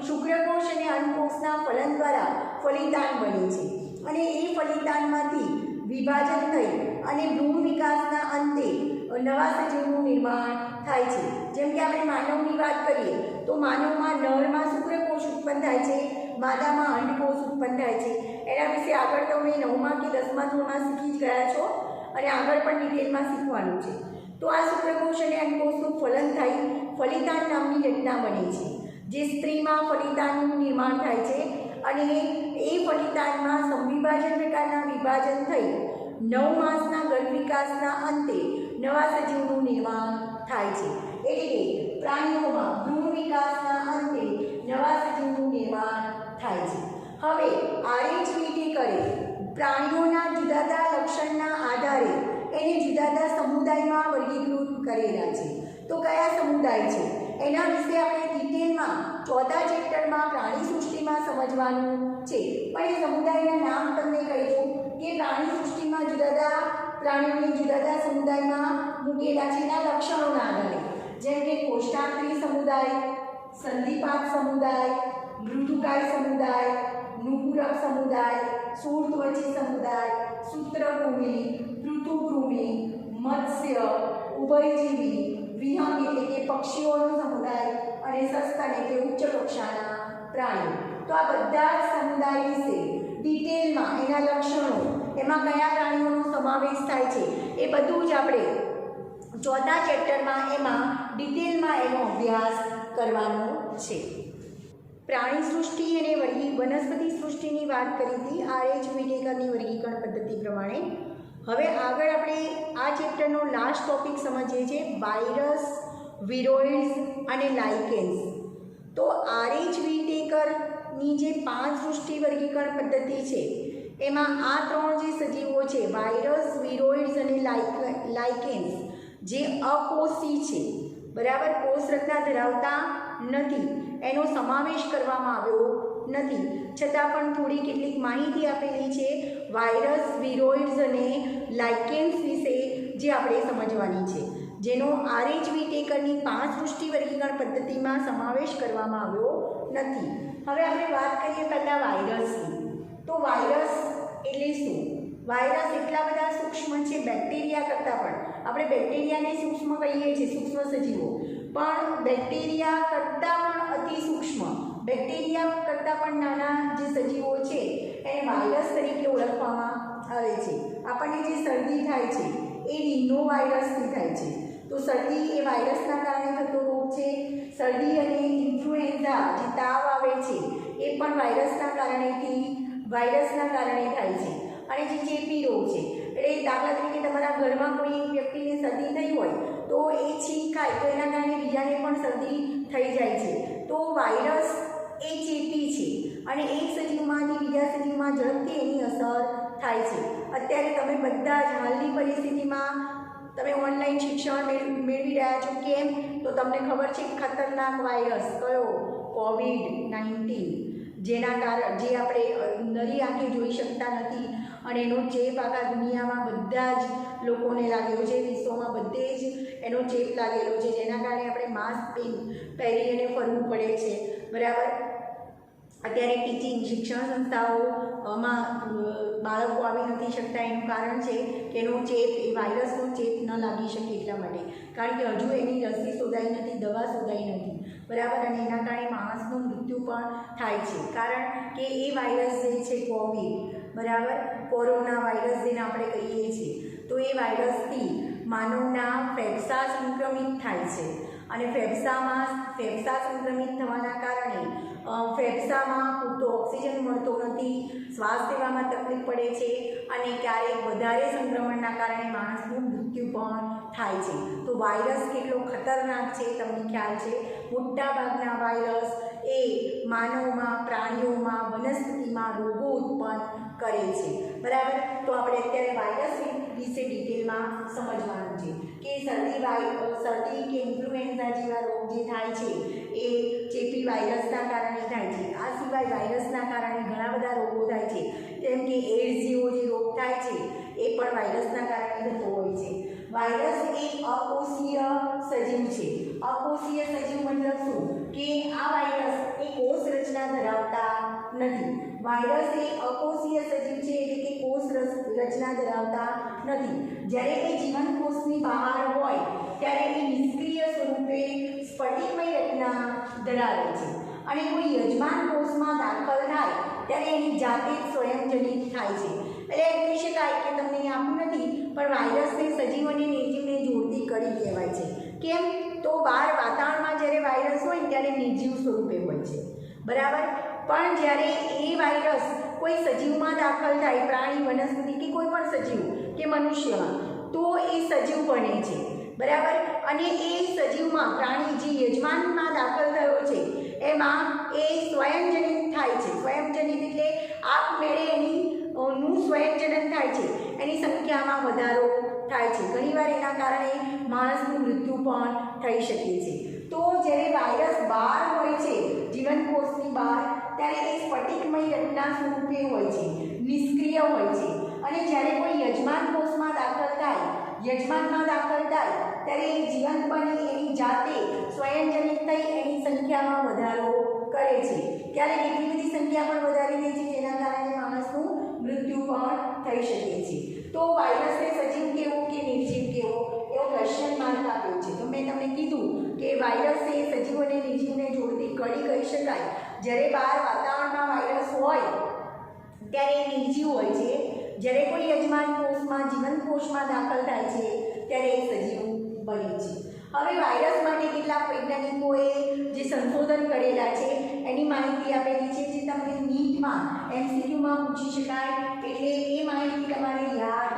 શુક્રકોષ અને અંડકોષના ફલન દ્વારા ફલિતાંડ બને છે અને એ ફલિતાંડમાંથી વિભાજન થઈ અને ભ્રૂણ વિકાસના અંતે નવા સજીવનું નિર્માણ થાય છે. જેમ કે આપણે માનવની વાત કરીએ તો માનવમાં નરમાં શુક્રકોષ ઉત્પન્ન થાય છે, માદામાં અંડકોષ ઉત્પન્ન થાય છે. એના વિશે આગળ તમે 9મા કે 10મા ધોરણમાં શીખી જ ગયા છો અને આગળ પણ ડિટેલમાં શીખવાનું છે. તો આ શુક્રકોષ અને અંડકોષનું ફલન થઈ ફલિતાંડ નામની રચના બને છે, જે સ્ત્રીમાં ફલિતાંડનું નિર્માણ થાય છે અને એ ફલિતાંડમાં સંવિભાજન પ્રકારના વિભાજન થઈ 9 માસના ગર્ભ વિકાસના અંતે નવા સજીવનું નિર્માણ થાય છે. એટલે કે પ્રાણીઓમાં ભ્રૂણ વિકાસના અંતે નવા સજીવનું નિર્માણ થાય છે. હવે RH વિટેકરે પ્રાણીઓના જુદા જુદા લક્ષણના આધારે એને જુદા જુદા સમુદાયમાં વર્ગીકૃત કરેલા છે. તો કયા સમુદાય છે એના વિશે આપણે ડિટેલમાં 4થા ચેપ્ટરમાં પ્રાણી સૃષ્ટિમાં સમજવાનું છે. પણ એ સમુદાયના નામ તમને કહી દઉં કે પ્રાણી સૃષ્ટિમાં જુદા જુદા પ્રાણીઓને જુદા જુદા સમુદાયમાં મૂકેલા છે એના લક્ષણોના આધારે. જેમ કે કોષ્ટાંત્રી સમુદાય, સંધિપાત સમુદાય, મૃદુકાય સમુદાય, નુપુરક સમુદાય, શૂળત્વચી સમુદાય, સૂત્રકૃમિ, પૃથુકૃમિ, મત્સ્ય, ઉભયજીવી, વિહંગ એટલે કે પક્ષીઓનો સમુદાય અને સસ્તન એટલે ઉચ્ચ કક્ષાના પ્રાણીઓ. તો આ બધા જ સમુદાય વિશે ડિટેલમાં એના લક્ષણો, એમાં કયા પ્રાણીઓનો સમાવેશ થાય છે એ બધું જ આપણે 4થા ચેપ્ટરમાં એમાં ડિટેલમાં એનો અભ્યાસ કરવાનો છે. પ્રાણી સૃષ્ટિ અને વનસ્પતિ સૃષ્ટિની વાત કરી હતી RH વિટેકરની વર્ગીકરણ પદ્ધતિ પ્રમાણે. હવે આગળ આપણે આ ચેપ્ટરનો લાસ્ટ ટોપિક સમજીએ છીએ વાયરસ, વિરોઇડ્સ અને લાઇકેન્સ. તો RH વિટેકરની જે 5 સૃષ્ટિ વર્ગીકરણ પદ્ધતિ છે એમાં આ 3 જે સજીવો છે વાયરસ, વિરોઇડ્સ અને લાઇકેન્સ જે અકોષી છે, બરાબર, કોષ રચના ધરાવતા નથી, એનો સમાવેશ કરવામાં આવ્યો નથી, છતાં પણ થોડી કેટલીક માહિતી આપેલી છે વાયરસ, વિરોઇડ્સ અને લાઇકેન્સ વિશે જે આપણે સમજવાની છે, જેનો RH વિટેકરની 5 સૃષ્ટિ વર્ગીકરણ પદ્ધતિમાં સમાવેશ કરવામાં આવ્યો નથી. હવે આપણે વાત કરીએ પહેલાં વાયરસની. તો વાયરસ એટલે શું? વાયરસ એટલા બધા સૂક્ષ્મ છે બેક્ટેરિયા કરતાં પણ. આપણે બેક્ટેરિયાને સૂક્ષ્મ કહીએ છીએ, સૂક્ષ્મ સજીવો, પણ બેક્ટેરિયા કરતાં પણ અતિ સૂક્ષ્મ, બેક્ટેરિયા કરતાં પણ નાના જે સજીવો છે એને વાયરસ તરીકે ઓળખવામાં આવે છે. આપણને જે શરદી થાય છે એ રીનો વાયરસથી થાય છે. તો શરદી એ વાયરસના કારણે થતો રોગ છે. શરદી અને ઇન્ફ્લુએન્ઝા જે તાવ આવે છે એ પણ વાયરસના કારણે થાય છે. અને જે ચેપી રોગ છે એટલે દાખલા તરીકે તમારા ઘરમાં કોઈ એક વ્યક્તિને શરદી થઈ હોય તો એ છીંક ખાય તો એના કારણે બીજાને પણ શરદી થઈ જાય છે. તો વાયરસ એ ચેપી છે અને એક સજીવમાંથી બીજા સજીવમાં ઝડપથી એની અસર થાય છે. અત્યારે તમે બધા જ હાલની પરિસ્થિતિમાં તમે ઓનલાઈન શિક્ષણ મેળવી રહ્યા છો. કેમ? તો તમને ખબર છે ખતરનાક વાયરસ કયો? COVID-19, જેના કારણે જે આપણે નરી આંખે જોઈ શકતા નથી અને એનો ચેપ આખા દુનિયામાં બધા જ લોકોને લાગેલો છે, વિશ્વમાં બધે જ એનો ચેપ લાગેલો છે, જેના કારણે આપણે માસ્ક પહેરીને ફરવું પડે છે, બરાબર. અત્યારે ટીચિંગ શિક્ષણ સંસ્થાઓમાં બાળકો આવી નથી શકતા. એનું કારણ છે કે એનો ચેપ, એ વાયરસનો ચેપ ન લાગી શકે એટલા માટે, કારણ કે હજુ એની રસી શોધાઈ નથી, દવા શોધાઈ નથી, બરાબર. અને એના કારણે માણસનું મૃત્યુ પણ થાય છે, કારણ કે એ વાયરસ જે છે કોવિડ, બરાબર, કોરોના વાયરસ જેને આપણે કહીએ છીએ, તો એ વાયરસથી માનવના ફેફસા સંક્રમિત થાય છે અને ફેફસા સંક્રમિત થવાના કારણે ફેફસામાં પૂરતો ઓક્સિજન મળતો નથી, શ્વાસ લેવામાં તકલીફ પડે છે અને ક્યારેક વધારે સંક્રમણના કારણે માણસનું મૃત્યુ પણ થાય છે. તો વાયરસ કેટલો ખતરનાક છે તમને ખ્યાલ છે. મોટાભાગના વાયરસ એ માનવમાં, પ્રાણીઓમાં, વનસ્પતિમાં રોગો ઉત્પન્ન કરે છે. બરાબર. તો આપણે અત્યારે વાયરસ વિશે ડિટેલમાં સમજવાનું છે કે શરદી કે ઇન્ફ્લુએન્ઝા જેવા રોગ જે થાય છે એ ચેપી વાયરસના કારણે થાય છે. આ સિવાય વાયરસના કારણે ઘણા બધા રોગો થાય છે, જેમ કે એડ્સ જેવો જે રોગ થાય છે એ પણ વાયરસના કારણે થતો હોય છે. વાયરસ એક અકોષીય સજીવ છે. અકોષીય સજીવ મતલબ શું કે આ વાયરસ એ કોષ રચના ધરાવતા નથી. વાયરસ એ અકોષીય સજીવ છે એટલે કે કોષ રચના ધરાવતા નથી. જ્યારે એ જીવંત કોષની બહાર હોય ત્યારે એ નિષ્ક્રિય સ્વરૂપે સ્ફટિકમય રચના ધરાવે છે અને કોઈ યજમાન કોષમાં દાખલ થાય ત્યારે એની જાતે જ સ્વયંજનિત થાય છે. એટલે એમ કહી શકાય કે તમને આપ્યું નથી પણ વાયરસને સજીવ અને નિર્જીવને જોડતી કડી કહેવાય છે. કેમ? તો બહાર વાતાવરણમાં જ્યારે વાયરસ હોય ત્યારે નિર્જીવ સ્વરૂપે હોય છે. બરાબર. પણ જ્યારે એ વાયરસ કોઈ સજીવમાં દાખલ થાય, પ્રાણી, વનસ્પતિ કે કોઈ પણ સજીવ કે મનુષ્યમાં, તો એ સજીવ બને છે. બરાબર. અને એ સજીવમાં પ્રાણી જે યજમાનમાં દાખલ થયો છે એમાં એ સ્વયંજનિત થાય છે. સ્વયંજનિત એટલે આપમેળે નું સ્વયંજનન થાય છે, એની સંખ્યામાં વધારો થાય છે. ઘણીવાર એના કારણે માણસનું મૃત્યુ પણ થઈ શકે છે. તો જ્યારે વાયરસ બહાર હોય છે, જીવન કોષની બહાર, ત્યારે એ સ્ફટિકમય રચના સ્વરૂપે હોય છે, નિષ્ક્રિય હોય છે. અને જ્યારે કોઈ યજમાન કોષમાં દાખલ થાય, ત્યારે એ જીવંત બની એની જાતે સ્વયંજનિત થઈ એની સંખ્યામાં વધારો કરે છે. ક્યારેક એટલી બધી સંખ્યા પણ વધારી દે છે જેના કારણે માણસનું મૃત્યુ પણ થઈ શકે છે. તો વાયરસને સજીવ કેવો કે નિર્જીવ કેવો એવો ક્વેશ્ચન માર્ક આપ્યો છે. તો મેં તમને કીધું કે વાયરસ એ સજીવ અને નિર્જીવને જોડતી કડી કહી શકાય. જ્યારે બહાર વાતાવરણમાં વાયરસ હોય ત્યારે એ નિર્જીવ હોય છે. જ્યારે કોઈ યજમાન કોષમાં, જીવંત કોષમાં દાખલ થાય છે ત્યારે એ સજીવ બને છે. હવે વાયરસ માટે કેટલાક વૈજ્ઞાનિકોએ જે સંશોધન કરેલા છે એની માહિતી આપેલી છે, જે તમને નીટમાં MCQમાં પૂછી શકાય, એટલે એ માહિતી તમારે યાદ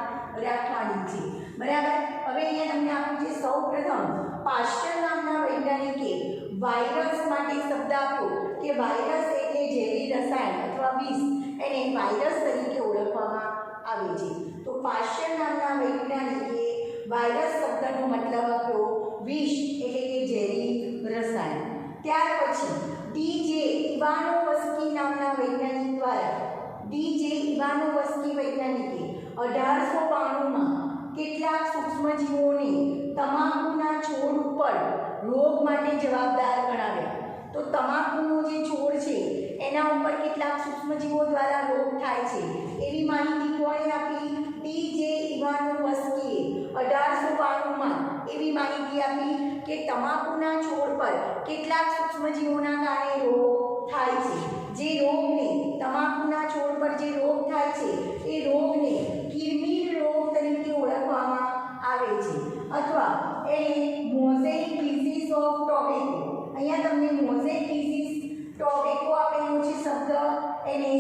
રાખવાની છે. બરાબર. હવે અહીંયા તમને આપ્યું છે. સૌ પ્રથમ પાસ્ટર નામના વૈજ્ઞાનિકે વાયરસ માટે શબ્દ આપ્યો કે વાયરસ એટલે ઝેરી રસાયણ અથવા વિષ, એને વાયરસ તરીકે ઓળખવામાં આવે છે. તો પાસ્ટર નામના વૈજ્ઞાનિકે વાયરસ શબ્દનો મતલબ આપ્યો વિષ એટલે કે ઝેરી રસાયણ. ત્યાર પછી ડી.જે. ઇવાનોવસ્કી નામના વૈજ્ઞાનિક દ્વારા વૈજ્ઞાનિકે 1892માં કેટલાક સૂક્ષ્મજીવોને તમાકુના છોડ ઉપર રોગ માટે જવાબદાર ગણાવ્યા. તો તમાકુનો જે છોડ છે એના ઉપર કેટલાક સૂક્ષ્મજીવો દ્વારા રોગ થાય છે એવી માહિતી કોણે આપી? ડી.જે. ઇવાનોવસ્કીએ 1892માં એવી માહિતી આપી કે તમાકુના છોડ પર કેટલાક સૂક્ષ્મજીવોના કારણે રોગ થાય છે. જે રોગને, તમાકુના છોડ પર જે રોગ થાય છે એ રોગને કિરમીર રોગ તરીકે ઓળખવામાં આવે છે, અથવા એને મોઝેઇક ડિઝીઝ ઓફ ટોબેકો. અહીંયા તમને મોઝેઇક ડિઝીઝ ટોબેકો આપેલો છે શબ્દ એને.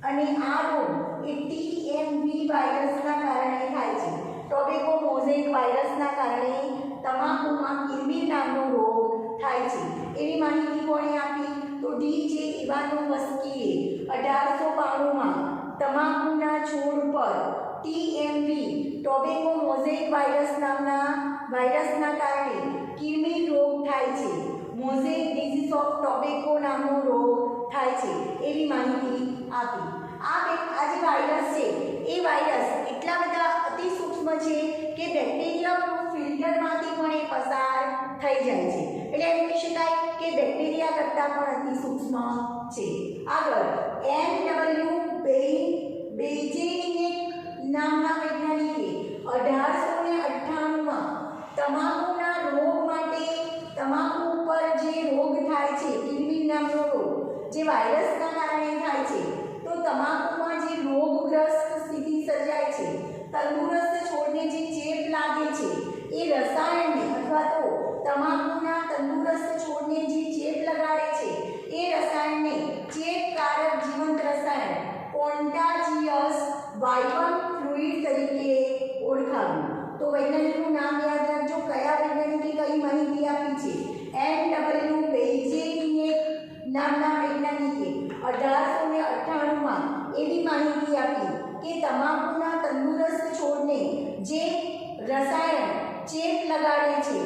અને આ રોગ એ TMV વાયરસના કારણે થાય છે. ટોબેકો મોઝેઇક વાયરસના કારણે તમાકુમાં કિરમીર નામનો રોગ થાય છે એવી માહિતી કોણે આપી? તો ડી.જે. ઇવાનોવસ્કીએ 1892માં તમાકુના છોડ પર TMV ટોબેકો મોઝેઇક વાયરસ નામના વાયરસના કારણે કિરમીર રોગ થાય છે, મોઝેઇક ડિઝીઝ ઓફ ટોબેકો નામનો રોગ થાય છે એવી માહિતી આપી. આ જે વાયરસ છે એ વાયરસ એટલા બધા અતિ સૂક્ષ્મ છે કે બેક્ટેરિયા ફિલ્ટરમાંથી પણ એ પસાર થઈ જાય છે. એટલે એમ કહી શકાય કે બેક્ટેરિયા કરતાં પણ અતિ સૂક્ષ્મ છે. આગળ M.W. બેઇજેનિક નામના વૈજ્ઞાનિકે 1898માં તમાકુના રોગ માટે, તમાકુ ઉપર જે રોગ થાય છે કિરમીર નામનો રોગ જે વાયરસના કારણે થાય છે, તો તમાકુમાં જે રોગગ્રસ્ત સ્થિતિ સર્જાય છે, તંદુરસ્ત છોડને જે ચેપ લાગે છે એ રસાયણને અથવા તો તમાકુના તંદુરસ્ત છોડને જે ચેપ લગાડે છે એ રસાયણને ચેપકારક જીવંત રસાયણ કોન્ટાજિયસ વાયવમ ફ્લુઇડ તરીકે ઓળખાવ્યું. તો વૈજ્ઞાનિકનું નામ યાદ રાખજો. કયા વૈજ્ઞાનિકે કઈ માહિતી આપી છે? NW બેઇજેવિનેક નામના વૈજ્ઞાનિકે 1898માં એવી માહિતી આપી કે તમાકુના તંદુરસ્ત છોડને જે રસાયણ ચેપ લગાડે છે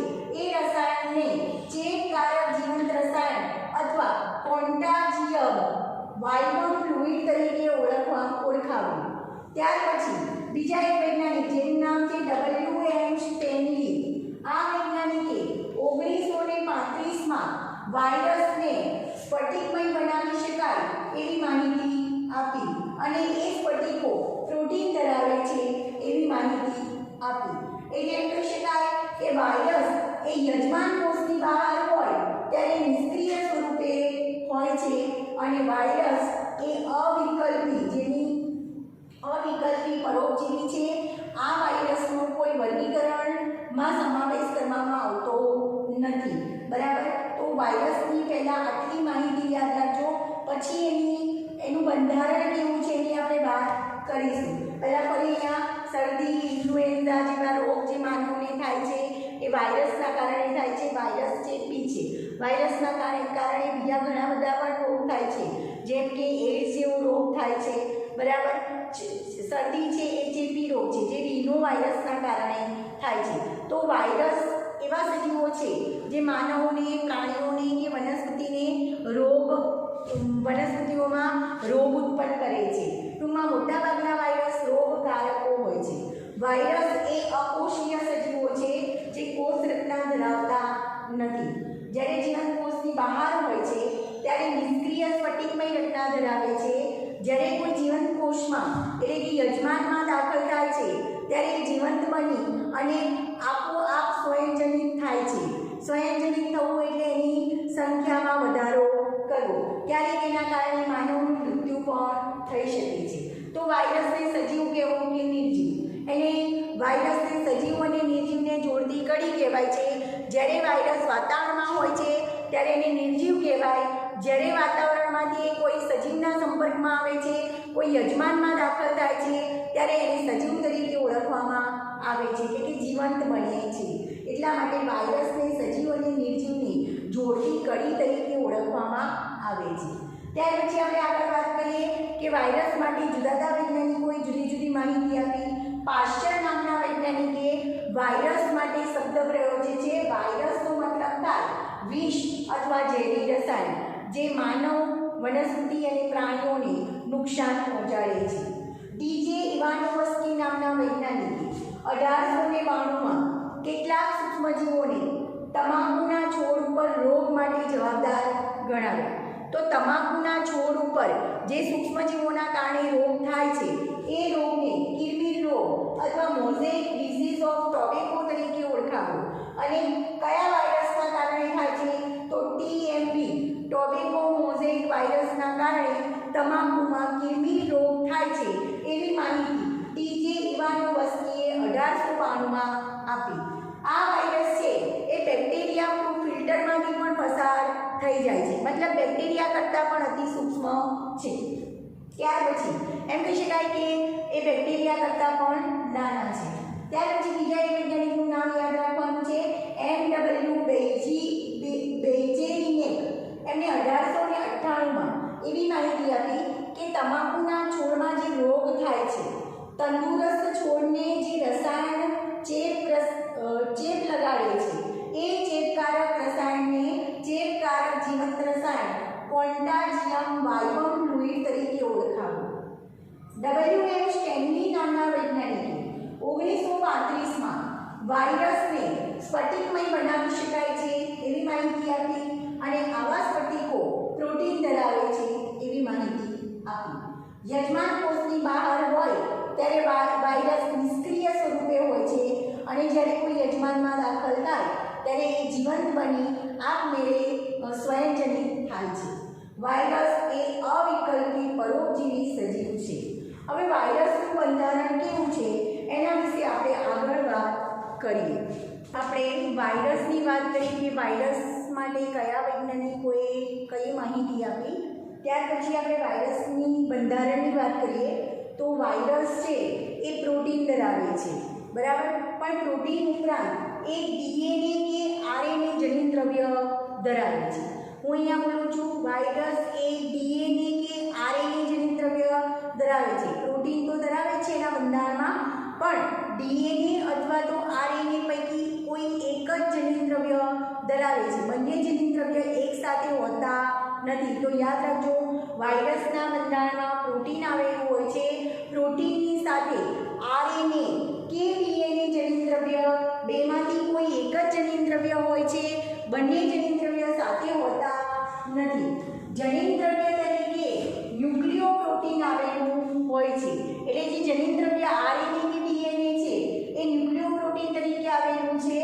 એ રસાયણને ચેપકારક જીવંત રસાયણ અથવા કોન્ટાજિયમ વાયવમ ફ્લુઇડ તરીકે ઓળખાવ્યું. ત્યાર પછી બીજા એક વૈજ્ઞાનિક જેનું નામ છે W.M. સ્ટેનલી. આ વૈજ્ઞાનિકે 1935માં વાયરસને સ્ફટિકમય બનાવી શકાય એવી માહિતી આપી અને એ સ્ફટિકો પ્રોટીન ધરાવે છે એવી માહિતી આપી. એટલે એમ કહી શકાય કે વાયરસ એ યજમાન કોષની બહાર હોય ત્યારે નિષ્ક્રિય સ્વરૂપે હોય છે અને વાયરસ એ અવિકલ્પી પરોપજીવી છે. આ વાયરસનો કોઈ વર્ગીકરણમાં સમાવેશ કરવામાં આવતો નથી. બરાબર. તો વાયરસની પહેલાં આટલી માહિતી યાદ રાખજો, પછી એનું બંધારણ કેવું છે એની આપણે વાત કરીશું. પહેલાં ફરી અહીંયા શરદી, ઇન્ફ્લુએન્ઝા જેવા રોગ જે માનવને થાય છે એ વાયરસના કારણે થાય છે. વાયરસ ચેપી છે. વાયરસના કારણે બીજા ઘણા બધા પણ રોગ થાય છે, જેમ કે એડ્સ જેવો રોગ થાય છે. બરાબર. શરદી છે એ ચેપી રોગ છે જે રીનો વાયરસના કારણે થાય છે. તો વાયરસ એવા સજીવો છે જે માનવોને, પ્રાણીઓને કે વનસ્પતિઓમાં રોગ ઉત્પન્ન કરે છે. ટૂંકમાં મોટાભાગના વાયરસ રોગકારકો હોય છે. વાયરસ એ અકોષીય સજીવો છે જે કોષ રચના ધરાવતા નથી. જ્યારે જીવંત કોષની બહાર હોય છે ત્યારે નિષ્ક્રિય સ્ફટિકમય રચના ધરાવે છે. જ્યારે કોઈ જીવંત કોષમાં એટલે કે યજમાનમાં દાખલ થાય છે ત્યારે એ જીવંત બની અને આપોઆપ સ્વયંજનિત થાય છે. સ્વયંજનિત થવું એટલે એની સંખ્યામાં વધારો કરવો. ક્યારેક એના કારણે માનવનું મૃત્યુ પણ થઈ શકે છે. તો વાયરસને સજીવ કહેવું કે નિર્જીવ. એને વાયરસને સજીવ અને નિર્જીવને જોડતી કડી કહેવાય છે. જ્યારે વાયરસ વાતાવરણમાં હોય છે ત્યારે એને નિર્જીવ કહેવાય. જ્યારે વાતાવરણમાંથી કોઈ સજીવના સંપર્કમાં આવે છે, કોઈ યજમાનમાં દાખલ થાય છે ત્યારે એને સજીવ તરીકે ઓળખવામાં આવે છે, એટલે કે જીવંત બને છે. એટલા માટે વાયરસને સજીવ અને નિર્જીવની જોડતી કડી તરીકે ઓળખવામાં આવે છે. ત્યાર પછી આપણે આગળ વાત કરીએ કે વાયરસ માટે જુદા જુદા વૈજ્ઞાનિકોએ જુદી જુદી માહિતી આપી. પાશ્ચર નામના વૈજ્ઞાનિકે વાયરસ માટે શબ્દ પ્રયોજ્યો છે. વાયરસનો મતલબ થાય વિષ અથવા ઝેરી રસાયણ જે માનવ, વનસ્પતિ અને પ્રાણીઓને નુકસાન પહોંચાડે છે. ડીજે ઇવાનોવસ્કી નામના વૈજ્ઞાનિકે 1892માં કેટલાક સૂક્ષ્મજીવોને તમાકુના છોડ ઉપર રોગ માટે જવાબદાર ગણાવ્યા. તો તમાકુના છોડ ઉપર જે સૂક્ષ્મજીવોના કારણે રોગ થાય છે એ રોગને કિરમીર રોગ અથવા મોઝેઇક ડિઝીઝ ઓફ ટોબેકો તરીકે ઓળખાવ્યો. અને કયા વાયરસના કારણે થાય છે? તો TMV ટોબેકો મોઝેઇક વાયરસના કારણે તમાકુમાં કિરમીર રોગ થાય છે એવી માહિતી ડીજે ઇવાનોવસ્કીએ 1892માં આપી. આ વાયરસ છે એ બેક્ટેરિયા પ્રૂફ ફિલ્ટરમાંથી પણ પસાર થઈ જાય છે. મતલબ બેક્ટેરિયા કરતાં પણ અતિ સૂક્ષ્મ છે. ત્યાર પછી એમ કહી શકાય કે એ બેક્ટેરિયા કરતાં પણ નાના છે. ત્યાર પછી બીજા એક વૈજ્ઞાનિકનું નામ યાદ રાખવાનું છે NW બેઇજેવિનેક. એમને 1898માં એવી માહિતી આપી કે તમાકુના છોડમાં જે રોગ થાય છે, તંદુરસ્ત છોડને જે રસાયણ ચેપ લગાડે છે એ ચેપકારક રસાયણને ચેપકારક જીવંત રસાયણ કોન્ટાજિયમ વાયવમ ફ્લુઇડ તરીકે ઓળખાવ્યું. W.M. સ્ટેનલી નામના વૈજ્ઞાનિકે 1935માં વાયરસને સ્ફટિકમય બનાવી શકાય છે એવી માહિતી આપી અને આવા સ્ફટિકો પ્રોટીન ધરાવે છે એવી માહિતી આપી. યજમાન કોષની બહાર હોય ત્યારે વાયરસ નિષ્ક્રિય સ્વરૂપે હોય છે અને જ્યારે કોઈ યજમાનમાં દાખલ થાય ત્યારે એ જીવંત બની આપમેળે સ્વયંજનિત થાય છે. વાયરસ એ અવિકલ્પી પરોપજીવી સજીવ છે. હવે વાયરસનું બંધારણ કેવું છે એના વિશે આપણે આગળ વાત કરીએ. આપણે વાયરસની વાત કરી કે વાયરસ માટે કયા વૈજ્ઞાનિકોએ કઈ માહિતી આપી. ત્યાર પછી આપણે વાયરસની બંધારણની વાત કરીએ તો વાયરસ છે એ પ્રોટીન ધરાવે છે, બરાબર. પણ પ્રોટીન ઉપરાંત એ ડીએનએ કે આરએનએ જનીન દ્રવ્ય ધરાવે છે. હું અહીંયા બોલું છું વાયરસ એ ડીએનએ કે આરએનએ જનીન દ્રવ્ય ધરાવે છે. પ્રોટીન તો ધરાવે છે એના બંધારણમાં, પણ ડીએનએ અથવા તો આરએનએ પૈકી કોઈ એક જ જનીન દ્રવ્ય ધરાવે છે. બંને જનીન દ્રવ્ય એકસાથે હોતા નથી. તો યાદ રાખજો, વાયરસના બંધારણમાં પ્રોટીન આવેલું હોય છે. પ્રોટીનની સાથે આરએનએ કે ડીએનએ જનીન દ્રવ્ય બેમાંથી કોઈ એક જ જનીન દ્રવ્ય હોય છે. બંને જનીન દ્રવ્ય સાથે હોતા નથી. જનીન દ્રવ્ય તરીકે ન્યુક્લિયોપ્રોટીન આવેલું હોય છે. એટલે જે જનીન દ્રવ્ય આરએનએ કે ડીએનએ છે એ ન્યુક્લિયોપ્રોટીન તરીકે આવેલું છે.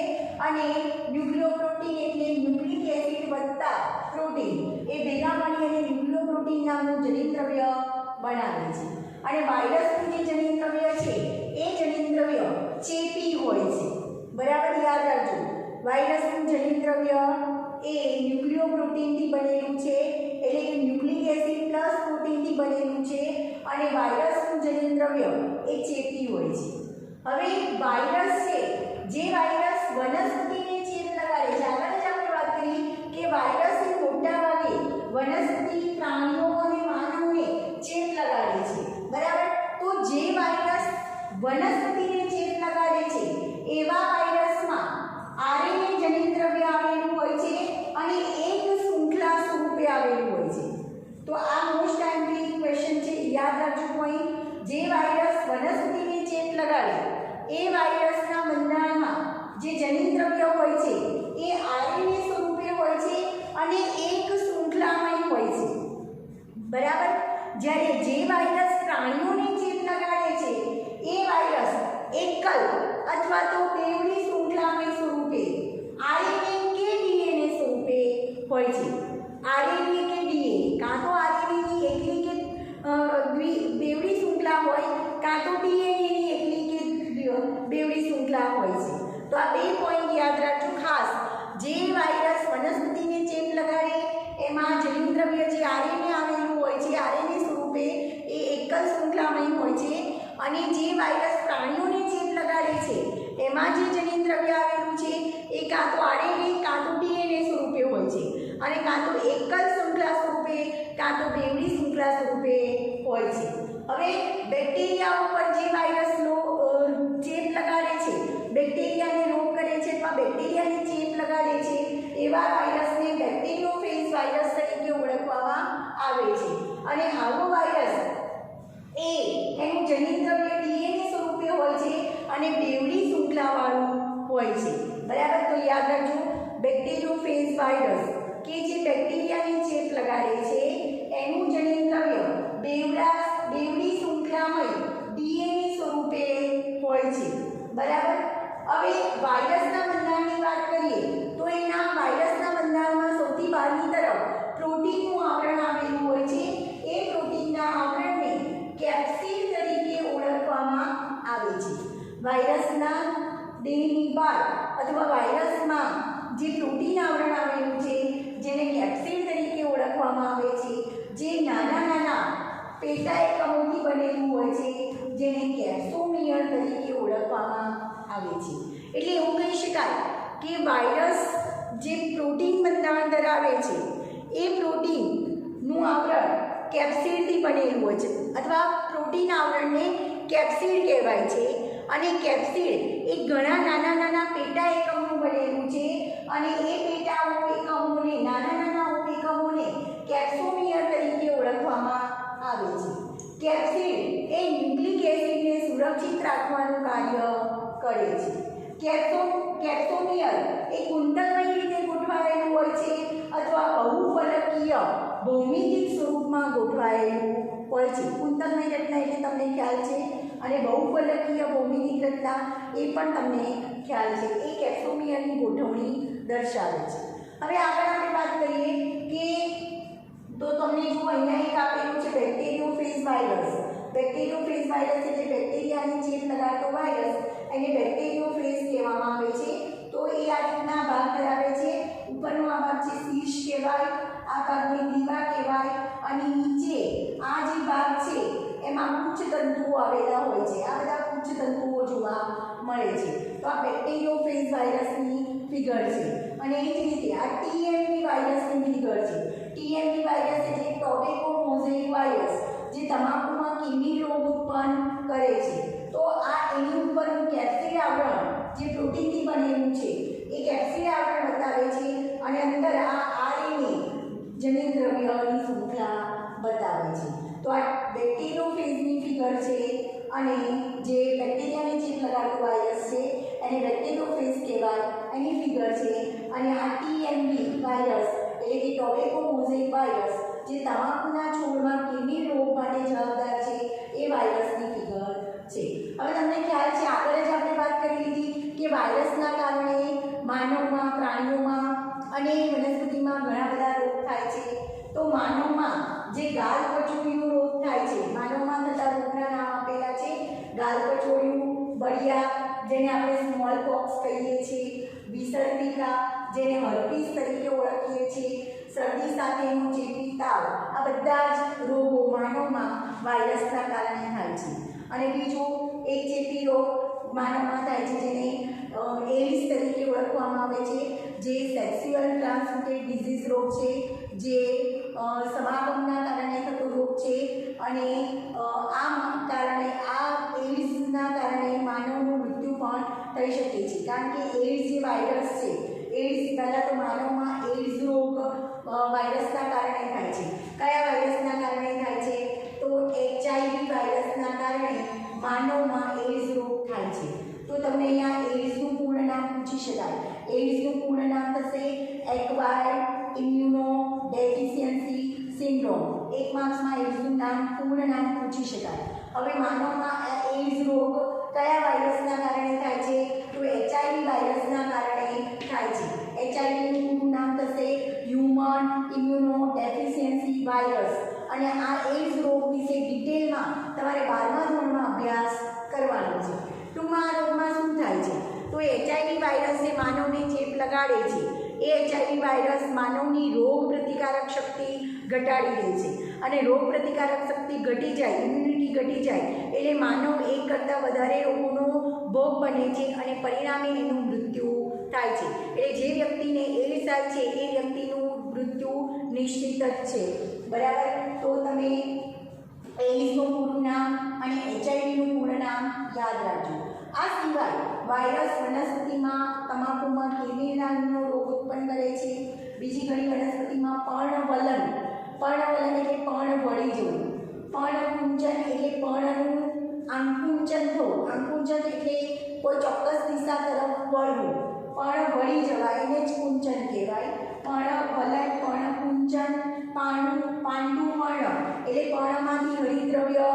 અને ન્યુક્લિયોપ્રોટીન એટલે ન્યુક્લિક એસિડ વત્તા પ્રોટીન એ ભેગા મળી અને ન્યુક્લિયોપ્રોટીન નામનું જનીન દ્રવ્ય બનાવે છે. અને વાયરસનું જે જનીન દ્રવ્ય છે એ જનીન દ્રવ્ય ચેપી હોય છે, બરાબર. યાદ રાખજો, વાયરસનું જનીન દ્રવ્ય એ ન્યુક્લિયોપ્રોટીનથી બનેલું છે, એટલે કે ન્યુક્લિક એસિડ પ્લસ પ્રોટીનથી બનેલું છે. અને વાયરસનું જનીન દ્રવ્ય એ ચેપી હોય છે. હવે વાયરસ છે, જે વાયરસ વનસ્પતિને ચેપ લગાડે છે. આગળ જ આપણે વાત કરી કે વાયરસ એ મોટા ભાગે વનસ્પતિ, પ્રાણીઓ અને માનવને ચેપ લગાડે છે, બરાબર. તો જે વાયરસ વનસ્પતિને ચેપ લગાડે છે એવા વાયરસમાં આરએનએ જનીન દ્રવ્ય આવેલું હોય છે અને એક શૃંખલા સ્વરૂપે આવેલું હોય છે. તો આ મોસ્ટ ટાઈમલી ક્વેશ્ચન છે, યાદ રાખજો પોઈન્ટ. જે વાયરસ વનસ્પતિને ચેપ લગાડે એ વાયરસના બંધારણમાં જે જનીન દ્રવ્ય હોય છે એ આરએનએ સ્વરૂપે હોય છે અને એક શૃંખલામય હોય છે, બરાબર. જ્યારે જે વાયરસ પ્રાણીઓને ચેપ લગાડે છે એ વાયરસ એકલ અથવા તો બેવડી શૃંખલામય સ્વરૂપે આરએનએ કે ડીએનએ સ્વરૂપે હોય છે. આરએનએ કે ડીએનએ કાં તો આરએનએની એકલી કે બેવડી શૃંખલા હોય, કાં તો ડીએનએની એકલી કે બેવડી શૃંખલા હોય છે. તો આ બે પોઈન્ટ યાદ રાખજો ખાસ. જે વાયરસ વનસ્પતિને ચેપ લગાડે એમાં જનીન દ્રવ્ય જે આરએનએ આવેલું હોય છે આરએનએ સ્વરૂપે એ એકલ શૃંખલામય હોય છે. અને જે વાયરસ પ્રાણીઓને ચેપ લગાડે છે એમાં જે જનીન દ્રવ્ય આવેલું છે એ કાં તો આરએનએ કાં તો ડીએનએ સ્વરૂપે હોય છે. અને કાં તો એકલ શૃંખલા સ્વરૂપે કાં તો બેવડી શૃંખલા સ્વરૂપે હોય છે. હવે બેક્ટેરિયા ઉપર જે વાયરસ ચેપ લગાડે છે, બેક્ટેરિયાને રોગ કરે છે અથવા બેક્ટેરિયાને ચેપ લગાડે છે એવા વાયરસને બેક્ટેરિયોફેજ વાયરસ તરીકે ઓળખવામાં આવે છે. અને આવો વાયરસ એનું જનીન દ્રવ્ય ડીએનએ સ્વરૂપે હોય છે અને બેવડી શૃંખલાવાળું હોય છે, બરાબર. તો યાદ રાખજો, બેક્ટેરિયોફેજ વાયરસ કે જે બેક્ટેરિયાને ચેપ લગાડે છે એનું જનીન દ્રવ્ય બેવડી શૃંખલામય ડીએનએ સ્વરૂપે હોય છે, બરાબર. હવે વાયરસના બંધારણની વાત કરીએ તો એના વાયરસના બંધારણમાં સૌથી બહારની તરફ પ્રોટીનનું આવરણ આવેલું હોય છે. એ પ્રોટીનના આવરણને કેપ્સિડ તરીકે ઓળખવામાં આવે છે. વાયરસના દેહની બહાર અથવા વાયરસમાં જે પ્રોટીન આવરણ આવેલું છે જેને કેપ્સિડ તરીકે ઓળખવામાં આવે છે, જે નાના નાના પેટા એકમોથી બનેલું હોય છે જેને કેપ્સોમિયર તરીકે ઓળખવામાં આવે છે. એટલે એવું કહી શકાય કે વાયરસ જે પ્રોટીન બંધારણ ધરાવે છે એ પ્રોટીનનું આવરણ કેપ્સિડથી બનેલું હોય છે અથવા પ્રોટીન આવરણને કેપ્સિડ કહેવાય છે. અને કેપ્સિડ એ ઘણા નાના નાના પેટા એકમનું બનેલું છે અને એ પેટા એકમોને નાના એકમોને કેપ્સોમિયર તરીકે ઓળખવામાં આવે છે. કેપ્સિડ એ ન્યુક્લિક એસિડને સુરક્ષિત રાખવાનું કાર્ય કરે છે. કેપ્સોમિયર એ કુંતલમય રીતે ગોઠવાયેલું હોય છે અથવા બહુફલકીય ભૌમિતિક સ્વરૂપમાં ગોઠવાયેલું હોય છે. કુંતલમય રચના એટલે તમને ખ્યાલ છે અને બહુફલકીય ભૌમિતિક રચના એ પણ તમને ખ્યાલ છે. એ કેપ્સોમિયરની ગોઠવણી દર્શાવે છે. હવે આગળ આપણે વાત કરીએ કે તો તમને જો અહીંયા એક આપેલું છે બેક્ટેરિયોફેજ વાયરસ. બેક્ટેરિયોફેજ વાયરસ એટલે બેક્ટેરિયાને ચેપ લગાડતો વાયરસ. એને બેક્ટેરિયોફેજ કહેવામાં આવે છે। તો એ આ રીતના ભાગ ધરાવે છે। ઉપરનો આ ભાગ છે શીર્ષ કહેવાય, આ ભાગને ગ્રીવા કહેવાય, અને નીચે આ જે ભાગ છે એમાં ઉચ્ચ તંતુઓ આવેલા હોય છે। આ બધા ઉચ્ચ તંતુઓ જોવા મળે છે। તો આ બેક્ટેરિયોફેજ વાયરસની ફિગર છે। અને એ જ રીતે આ ટીએમવી વાયરસની ફિગર છે। ટીએમવી વાયરસ એટલે ટોબેકો મોઝેઇક વાયરસ, જે તમાકુમાં કિડની રોગ ઉત્પન્ન કરે છે। તો આ એની ઉપરનું કેપ્સિડ આવરણ જે પ્રોટીનથી બનેલું છે એ કેપ્સિડ આવરણ બતાવે છે, અને અંદર આ આરએનએ જનીન દ્રવ્યની શૃંખલા બતાવે છે। તો આ બેક્ટેરિયોફેજની ફિગર છે, અને જે બેક્ટેરિયાને ચેપ લગાડતો વાયરસ છે એને બેક્ટેરિયોફેજ કહેવાય, એની ફિગર છે। અને આ ટીએમવી વાયરસ એટલે કે ટોબેકો મોઝેઇક વાયરસ, જે તમાકુના છોડમાં કિડની રોગ માટે જવાબદાર છે, એ વાયરસની ફિગર છે। હવે તમને ખ્યાલ છે, આગળ જ આપણે વાત કરી લીધી કે વાયરસના કારણે માનવમાં, પ્રાણીઓમાં અને વનસ્પતિમાં ઘણા બધા રોગ થાય છે। તો માનવમાં જે ગાલપચોળીયો રોગ થાય છે, માનવમાં થતા રોગના નામ આપેલા છે ગાલપચોળિયું, બળિયા જેને આપણે સ્મોલ પોક્સ કહીએ છીએ, વિસર્પિકા જેને હર્પીસ તરીકે ઓળખીએ છીએ, શરદી સાથેનો ચેપી તાવ, આ બધા જ રોગો માનવમાં વાયરસના કારણે થાય છે। અને બીજો એક ચેપી રોગ માનવમાં થાય છે જેને એઇડ્સ તરીકે ઓળખવામાં આવે છે, જે સેક્સ્યુઅલ ટ્રાન્સમિટેડ ડિઝીઝ રોગ છે, જે સમાગમના કારણે થતો રોગ છે। અને આ કારણે આ એઇડ્સના કારણે માનવનું મૃત્યુ પણ થઈ શકે છે, કારણ કે એઇડ્સ જે વાયરસ છે, એઇડ્સ પહેલાં તો માનવમાં એઇડ્સ રોગ વાયરસના કારણે થાય છે। કયા વાયરસના કારણે થાય છે? તો HIV વાયરસના કારણે માનવમાં એઇડ્સ રોગ થાય છે। તો તમને અહીંયા એઇડ્સનું પૂર્ણ નામ પૂછી શકાય। એઇડ્સનું પૂર્ણ નામ થશે એક્વાયર્ડ ઇમ્યુનોડેફિશિયન્સી સિન્ડ્રોમ। એક માર્ક્સમાં એઇડ્સનું પૂર્ણ નામ પૂછી શકાય। હવે માનવમાં એઇડ્સ રોગ કયા વાયરસના કારણે થાય છે? તો HIV વાયરસના કારણે થાય છે। HIVનું પૂરું નામ થશે હ્યુમન ઇમ્યુનોડેફિશિયન્સી વાયરસ। અને આ એઇડ્સ રોગ વિશે ડિટેલમાં તમારે 12મા ધોરણમાં અભ્યાસ કરવાનો છે। ટૂંકમાં આ રોગમાં શું થાય છે? તો HIV વાયરસ જે માનવને ચેપ લગાડે છે, એ HIV વાયરસ માનવની રોગ પ્રતિકારક શક્તિ ઘટાડી દે છે, અને રોગ પ્રતિકારક શક્તિ ઘટી જાય, ઇમ્યુનિટી ઘટી જાય એટલે માનવ એક કરતાં વધારે રોગોનો ભોગ બને છે, અને પરિણામે એનું મૃત્યુ થાય છે। એટલે જે વ્યક્તિને એઇડ્સ થાય છે એ વ્યક્તિનું મૃત્યુ નિશ્ચિત જ છે। બરાબર? તો તમે એઇડ્સનું પૂરું નામ અને HIVનું પૂર્ણ નામ યાદ રાખજો। આ સિવાય વાયરસ વનસ્પતિમાં તમાકુમાં કિડનીનો રોગ ઉત્પન્ન કરે છે। બીજી ઘણી વનસ્પતિમાં પર્ણવલન એટલે પર્ણ વળી જવું, પર્ણકુંચન એટલે પર્ણનું આંકુંચન થવું, આંકુંચન એટલે કોઈ ચોક્કસ દિશા તરફ વળવું, પર્ણ વળી જવાય એને જ કુંચન કહેવાય। પર્ણવલન, પર્ણકુંચન, પાંડુવર્ણ એટલે પર્ણમાંથી હરિદ્રવ્ય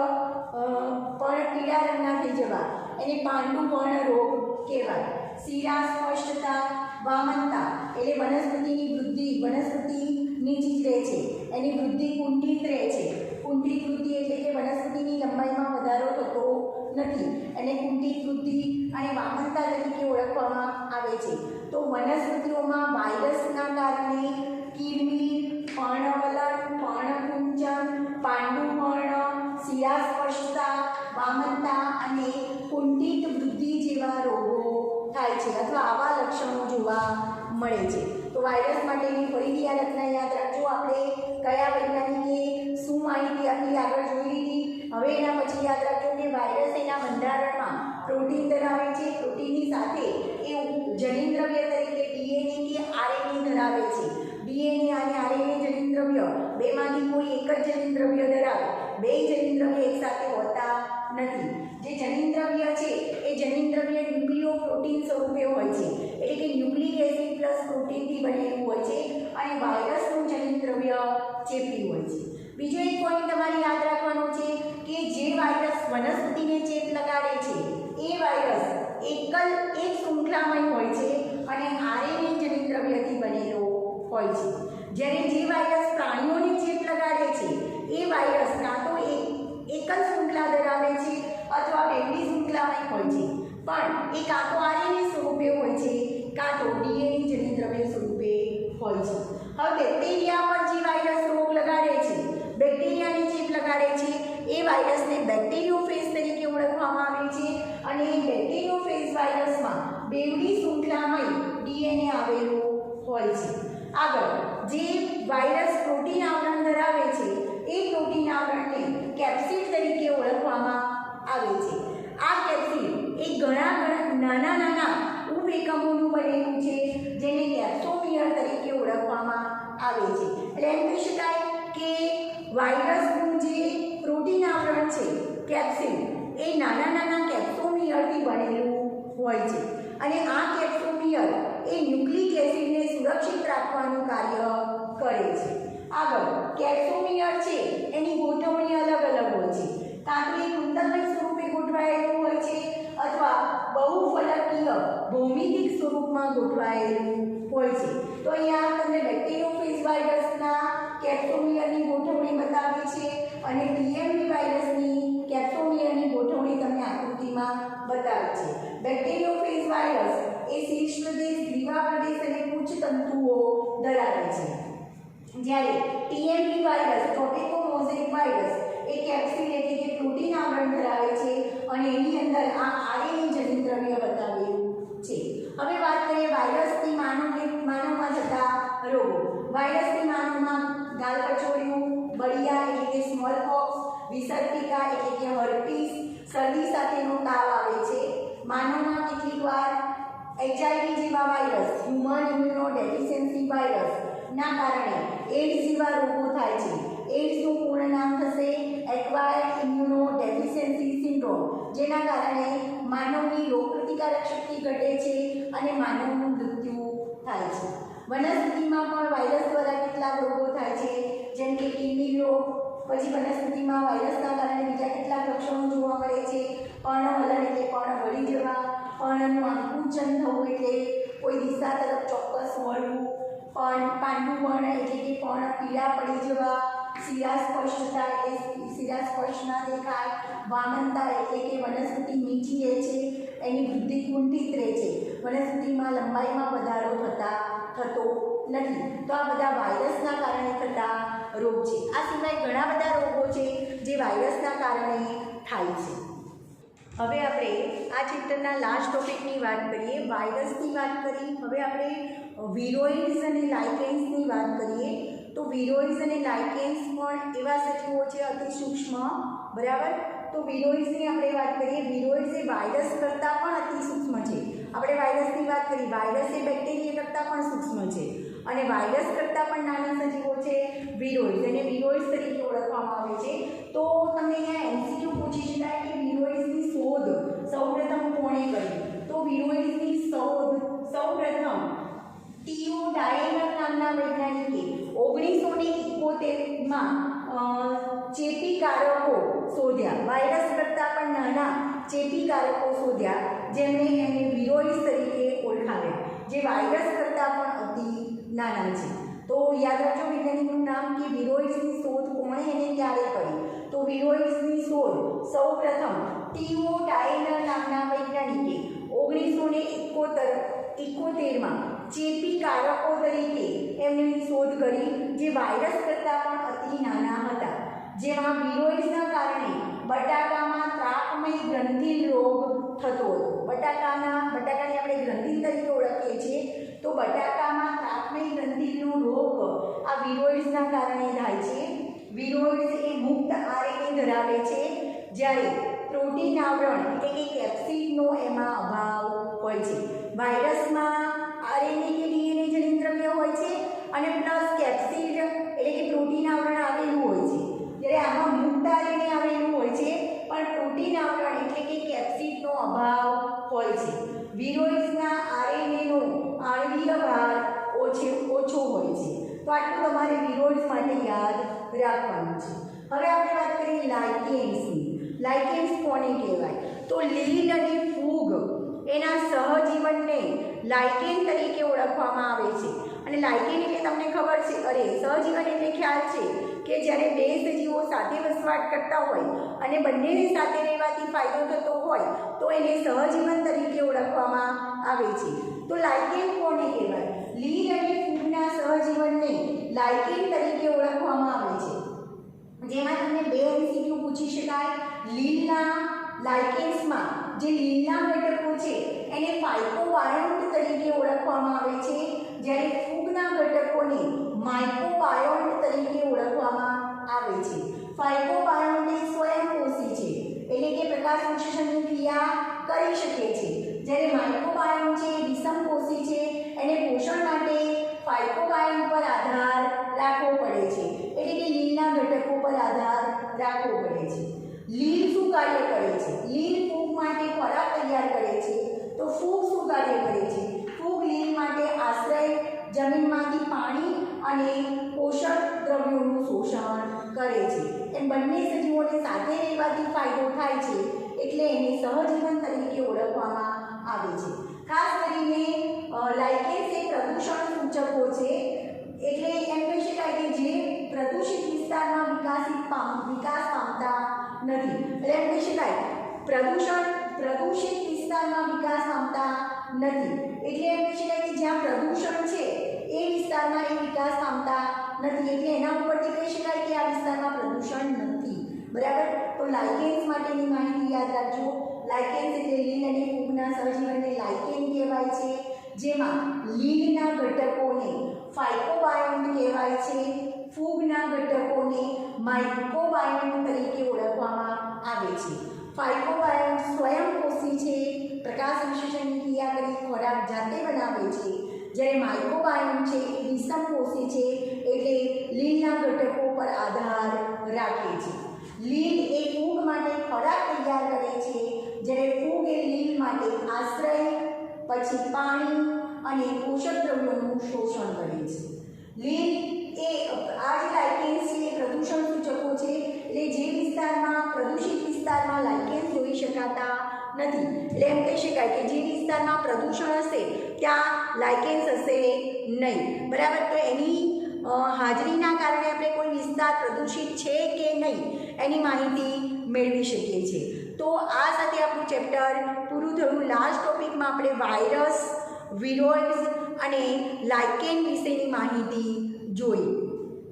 પર્ણ પીળા રંગના થઈ જવા એને પાંડુવર્ણ રોગ કહેવાય। શિરા સ્પષ્ટતા, વામનતા એટલે વનસ્પતિની વૃદ્ધિ, વનસ્પતિ નીચી જ રહે છે, એની વૃદ્ધિ કુંઠિત રહે છે। કુંઠિત વૃદ્ધિ એટલે કે વનસ્પતિની લંબાઈમાં વધારો થતો નથી, એને કુંઠિત વૃદ્ધિ અને વામનતા તરીકે ઓળખવામાં આવે છે। તો વનસ્પતિઓમાં વાયરસના કારણે કિડની, પર્ણવલન, પર્ણકુંચન, પાંડુવર્ણ, શિરા સ્પષ્ટતા, વામનતા અને કુંઠિત વૃદ્ધિ જેવા રોગો થાય છે, અથવા આવા લક્ષણો જોવા મળે છે। તો વાયરસ માટેની ફરીથી આ રચના યાદ રાખજો। આપણે કયા વૈજ્ઞાનિકે શું માહિતી આપી આગળ જોઈ લીધી। હવે એના પછી યાદ રાખજો કે વાયરસ એના બંધારણમાં પ્રોટીન ધરાવે છે, પ્રોટીનની સાથે એ જનીન દ્રવ્ય તરીકે ડીએનએ કે આરએનએ ધરાવે છે। ડીએનએ અને આરએનએ જનીન દ્રવ્ય બેમાંથી કોઈ એક જ જનીન દ્રવ્ય ધરાવે, બે જનીન દ્રવ્ય એકસાથે હોતા નથી। જે જનીન દ્રવ્ય છે એ જનીન દ્રવ્ય ન્યુક્લિયોપ્રોટીન સ્વરૂપે હોય છે, એટલે કે ન્યુક્લિક એસિડ પ્લસ પ્રોટીનથી બનેલું હોય છે, અને વાયરસનું જનીન દ્રવ્ય ચેપી હોય છે। બીજો એક પોઈન્ટ તમારે યાદ રાખવાનો છે કે જે વાયરસ વનસ્પતિને ચેપ લગાડે છે એ વાયરસ એક શૃંખલામય હોય છે અને આરએનએ જનીન દ્રવ્યથી બનેલો હોય છે। જ્યારે જે વાયરસ પ્રાણીઓને ચેપ લગાડે છે એ વાયરસ કાં તો એક જ શૃંખલા ધરાવે છે અથવા બેવડી શૃંખલામય હોય છે, પણ કાં તો આરએનએ સ્વરૂપે હોય છે કાં તો ડીએનએ જનિત દ્રવ્ય સ્વરૂપે હોય છે. હવે બેક્ટેરિયા પર જે વાયરસ રોગ લગાડે છે, બેક્ટેરિયાને ચેપ લગાડે છે, એ વાયરસને બેક્ટેરિયોફેજ તરીકે ઓળખવામાં આવે છે. અને બેક્ટેરિયોફેજ વાયરસમાં બેવડી શૃંખલામય ડીએનએ આવેલું હોય છે. આગળ જે વાયરસ પ્રોટીન આવરણ ધરાવે છે એ પ્રોટીન આવરણને કેપ્સિડ તરીકે ઓળખવામાં આવે છે. આ કેપ્સિડ એ ઘણા નાના નાના ઉપએકમોનું બનેલું છે જેને કેપ્સોમિયર તરીકે ઓળખવામાં આવે છે. એટલે એમ કહી શકાય કે વાયરસનું જે પ્રોટીન આવરણ છે કેપ્સિડ એ નાના નાના કેપ્સોમિયરથી બનેલું હોય છે. અને આ કેપ્સોમિયર એ ન્યુક્લિક એસિડને સુરક્ષિત રાખવાનું કાર્ય કરે છે. આગળ કેપ્સોમિયર છે એની ગોઠવણી અલગ અલગ હોય છે. કાં તો એ કુંતલક સ્વરૂપે ગોઠવાયેલું હોય છે અથવા બહુફલકીય ભૌમિતિક સ્વરૂપમાં ગોઠવાયેલું હોય છે. તો અહીંયા તમને બેક્ટેરિયોફેજ વાયરસના કેપ્સોમિયરની ગોઠવણી બતાવી છે અને ટીએમવી વાયરસની કેપ્સોમિયરની ગોઠવણી તમને આકૃતિમાં બતાવી છે. બેક્ટેરિયોફેજ વાયરસ એ શીર્ષ પ્રદેશ, ગ્રીવા પ્રદેશ અને ઉચ્ચ તંતુઓ ધરાવે છે. જ્યારે ટીએમવી વાયરસ, ટ્રોપિકોમોઝેઇક વાયરસ એ કેપ્સિડ એટલે કે પ્રોટીન આવરણ ધરાવે છે અને એની અંદર આ આરએનએ જનિત દ્રવ્ય બતાવેલું છે. હવે વાત કરીએ વાયરસથી માનવમાં થતા રોગો. વાયરસથી માનવમાં ગાલપચોડિયું, બળિયા એટલે કે સ્મોલ પોક્સ, વિસર્પિકા એટલે કે હર્પીસ, શરદી સાથેનો તાવ આવે છે. માનવમાં કેટલીક વાર એચઆઈવી જેવા virus, human immuno deficiency virus ના કારણે એડ્સ જેવા રોગો થાય છે. એડ્સનું પૂર્ણ નામ થશે એક્વાયર્ડ ઇમ્યુનો ડેફિશિયન્સી સિન્ડ્રોમ, જેના કારણે માનવની રોગપ્રતિકારક શક્તિ ઘટે છે અને માનવનું મૃત્યુ થાય છે. વનસ્પતિમાં પણ વાયરસ દ્વારા કેટલાક રોગો થાય છે, જેમ કે કિડની રોગ. પછી વનસ્પતિમાં વાયરસના કારણે બીજા કેટલાક લક્ષણો જોવા મળે છે. પર્ણવલન એટલે પર્ણ વળી જવા, પર્ણનું આંકુચન થવું એટલે કોઈ દિશા તરફ ચોક્કસ વળવું, પાંડુ વર્ણ એટલે કે પર્ણ પીળા પડી જવા, શિરા સ્પષ્ટતા એટલે શિરા સ્પષ્ટ ના દેખાય, વામનતા એટલે કે વનસ્પતિ નીચી રહે છે, એની વૃદ્ધિ કુંઠિત રહે છે, વનસ્પતિમાં લંબાઈમાં વધારો થતો નથી. તો આ બધા વાયરસના કારણે થતા રોગ છે. આ સિવાય ઘણા બધા રોગો છે જે વાયરસના કારણે થાય છે. હવે આપણે આ ચેપ્ટરના લાસ્ટ ટોપિકની વાત કરીએ. વાયરસની વાત કરી, હવે આપણે વિરોઇડ્સ અને લાઇકેન્સની વાત કરીએ. તો વિરોઇડ્સ અને લાઇકેન્સ પણ એવા સજીવો છે અતિ સૂક્ષ્મ, બરાબર. તો વિરોઇડ્સની આપણે વાત કરીએ. વિરોઇડ્સ એ વાયરસ કરતાં પણ અતિ સૂક્ષ્મ છે. આપણે વાયરસની વાત કરી, વાયરસ એ બેક્ટેરિયા કરતાં પણ સૂક્ષ્મ છે અને વાયરસ કરતાં પણ નાના સજીવો છે વિરોઇડ્સ, અને વિરોઇડ્સ તરીકે ઓળખવામાં આવે છે. તો તમને અહીંયા એમસીક્યુ પૂછી શકાય કે વિરોઇડ્સની શોધ સૌપ્રથમ કોણે કરી? તો વિરોઇડ્સની શોધ સૌપ્રથમ ટીઓ ડાયનર નામના વૈજ્ઞાનિકે 1971માં ચેપી કારકો શોધ્યા. વાયરસ કરતાં પણ નાના ચેપી કારકો શોધ્યા, જેમણે એમને વિરોઇડ્સ તરીકે ઓળખાવ્યા, જે વાયરસ કરતાં પણ અતિ નાના છે. તો યાદ રાખજો વૈજ્ઞાનિકનું નામ કે વિરોઇડ્સની શોધ કોણે એને ક્યારે કરી? તો વિરોઇડ્સની શોધ સૌપ્રથમ ટીઓ ડાયનર નામના વૈજ્ઞાનિકે 1971માં ચેપી કારકો તરીકે એમણે શોધ કરી, જે વાયરસ કરતાં પણ અતિ નાના હતા. જેમાં વિરોઇડ્સના કારણે બટાકામાં ત્રાકમય ગ્રંથિલ રોગ થતો હતો. બટાકાને આપણે ગ્રંથિલ તરીકે ઓળખીએ છીએ. તો બટાકામાં ત્રાકમય ગ્રંથિલનો રોગ આ વિરોઇડ્સના કારણે થાય છે. વિરોઇડ્સ એ મુક્ત આરએનએ ધરાવે છે, જ્યારે પ્રોટીન આવરણ એટલે કે કેપ્સિડનો એમાં અભાવ હોય છે. વાયરસમાં આરએનએ કે ડીએનએ જનિત દ્રવ્ય હોય છે અને પ્લસ કેપ્સિડ એટલે કે પ્રોટીન આવરણ આવેલું હોય છે, જ્યારે આમાં મુક્ત આરએનએ આવેલું હોય છે પણ પ્રોટીન આવરણ એટલે કે કેપ્સિડનો અભાવ હોય છે. વિરોઇડ્સના આરએનએનો આણ્વીય ભાર ઓછો હોય છે. તો આટલું તમારે વિરોઇડ્સ માટે યાદ રાખવાનું છે. હવે આપણે વાત કરીએ લાઇકેન્સની. લાઇકેન્સ કોને કહેવાય? તો લીલ અને ફૂગ એના સહજીવનને લાઇકેન તરીકે ઓળખવામાં આવે છે. અને લાઇકેન એટલે તમને ખબર છે, અરે સહજીવન એટલે ખ્યાલ છે કે જ્યારે બે સજીવો સાથે વસવાટ કરતા હોય અને બંનેને સાથે રહેવાથી ફાયદો થતો હોય તો એને સહજીવન તરીકે ઓળખવામાં આવે છે. તો લાઇકેન કોને કહેવાય? લીલ અને ફૂગના સહજીવનને લાઇકેન તરીકે ઓળખવામાં આવે છે. જેમાં તમને બે MCQ પૂછી શકાય. લીલના લાઇકેન્સમાં જે લીલના ઘટકો છે એને ફાઇકોબાયોન્ટ તરીકે ઓળખવામાં આવે છે, જ્યારે ફૂગના ઘટકોને માઇકોબાયોન્ટ તરીકે ઓળખવામાં આવે છે. ફાઇકોબાયોન્ટ એ સ્વયંપોષી છે, એટલે કે પ્રકાશ સંશ્લેષણની ક્રિયા કરી શકે છે, જ્યારે માઇકોબાયોન્ટ છે એ વિષમપોષી છે, એને પોષણ માટે ફાઇકોબાયોન્ટ પર આધાર રાખવો પડે છે, એટલે કે લીલના ઘટકો પર આધાર રાખવો પડે છે. લીલ શું કાર્ય કરે છે? લીલ ફૂગ માટે ખોરાક તૈયાર કરે છે. તો ફૂગ શું કાર્ય કરે છે? ફૂગ લીલ માટે આશ્રય, જમીનમાંથી પાણી અને પોષક દ્રવ્યોનું શોષણ કરે છે. એમ બંને સજીવોને સાથે રહેવાથી ફાયદો થાય છે, એટલે એને સહજીવન તરીકે ઓળખવામાં આવે છે. ખાસ કરીને લાઇકેન્સ એ પ્રદૂષણ સૂચકો છે, એટલે એમ કહી શકાય કે જે પ્રદૂષિત વિસ્તારમાં વિકાસ પામતા નથી. એટલે એમ કહી શકાય પ્રદૂષિત વિસ્તારમાં વિકાસ પામતા નથી, એટલે એમ કહી શકાય કે જ્યાં પ્રદૂષણ છે એ વિસ્તારમાં એ વિકાસ પામતા નથી, એટલે એના ઉપરથી કહી શકાય કે આ વિસ્તારમાં પ્રદૂષણ નથી. બરાબર. તો લાઇકેન્સ માટેની માહિતી યાદ રાખજો. લાઇકેન્સ એટલે લીલ અને ફૂગના સહજીવનને લાઇકેન કહેવાય છે, જેમાં લીલના ઘટકોને ફાઇકોબાયોન્ટ કહેવાય છે, ફૂગના ઘટકોને માઇકોબાયોન્ટ તરીકે ઓળખવામાં આવે છે. ફાઇકોબાયોન્ટ સ્વયંપોષી છે, પ્રકાશ સંશ્લેષણની ક્રિયા કરી ખોરાક જાતે બનાવે છે, જ્યારે માઇકોબાયોન્ટ છે એ વિષમપોષી છે, એટલે લીલના ઘટકો પર આધાર રાખે છે. લીલ એ ફૂગ માટે ખોરાક તૈયાર કરે છે, જ્યારે ફૂગ એ લીલ માટે આશ્રય, પછી પાણી અને પોષક દ્રવ્યોનું શોષણ કરે છે. લીલ એ આ જે લાઇકેન્સ છે એ પ્રદૂષણ સૂચકો છે, એટલે જે વિસ્તારમાં પ્રદૂષિત વિસ્તારમાં લાઇકેન્સ જોઈ શકાતા નથી, એટલે એમ કહી શકાય કે જે વિસ્તારમાં પ્રદૂષણ હશે ત્યાં લાઇકેન્સ હશે નહીં. બરાબર. તો એની હાજરીના કારણે આપણે કોઈ વિસ્તાર પ્રદૂષિત છે કે નહીં એની માહિતી મેળવી શકીએ છીએ. તો આ સાથે આપણું ચેપ્ટર પૂરું થયું. લાસ્ટ ટોપિકમાં આપણે વાયરસ, વિરોઇડ્સ અને લાઇકેન વિશેની માહિતી જોઈ.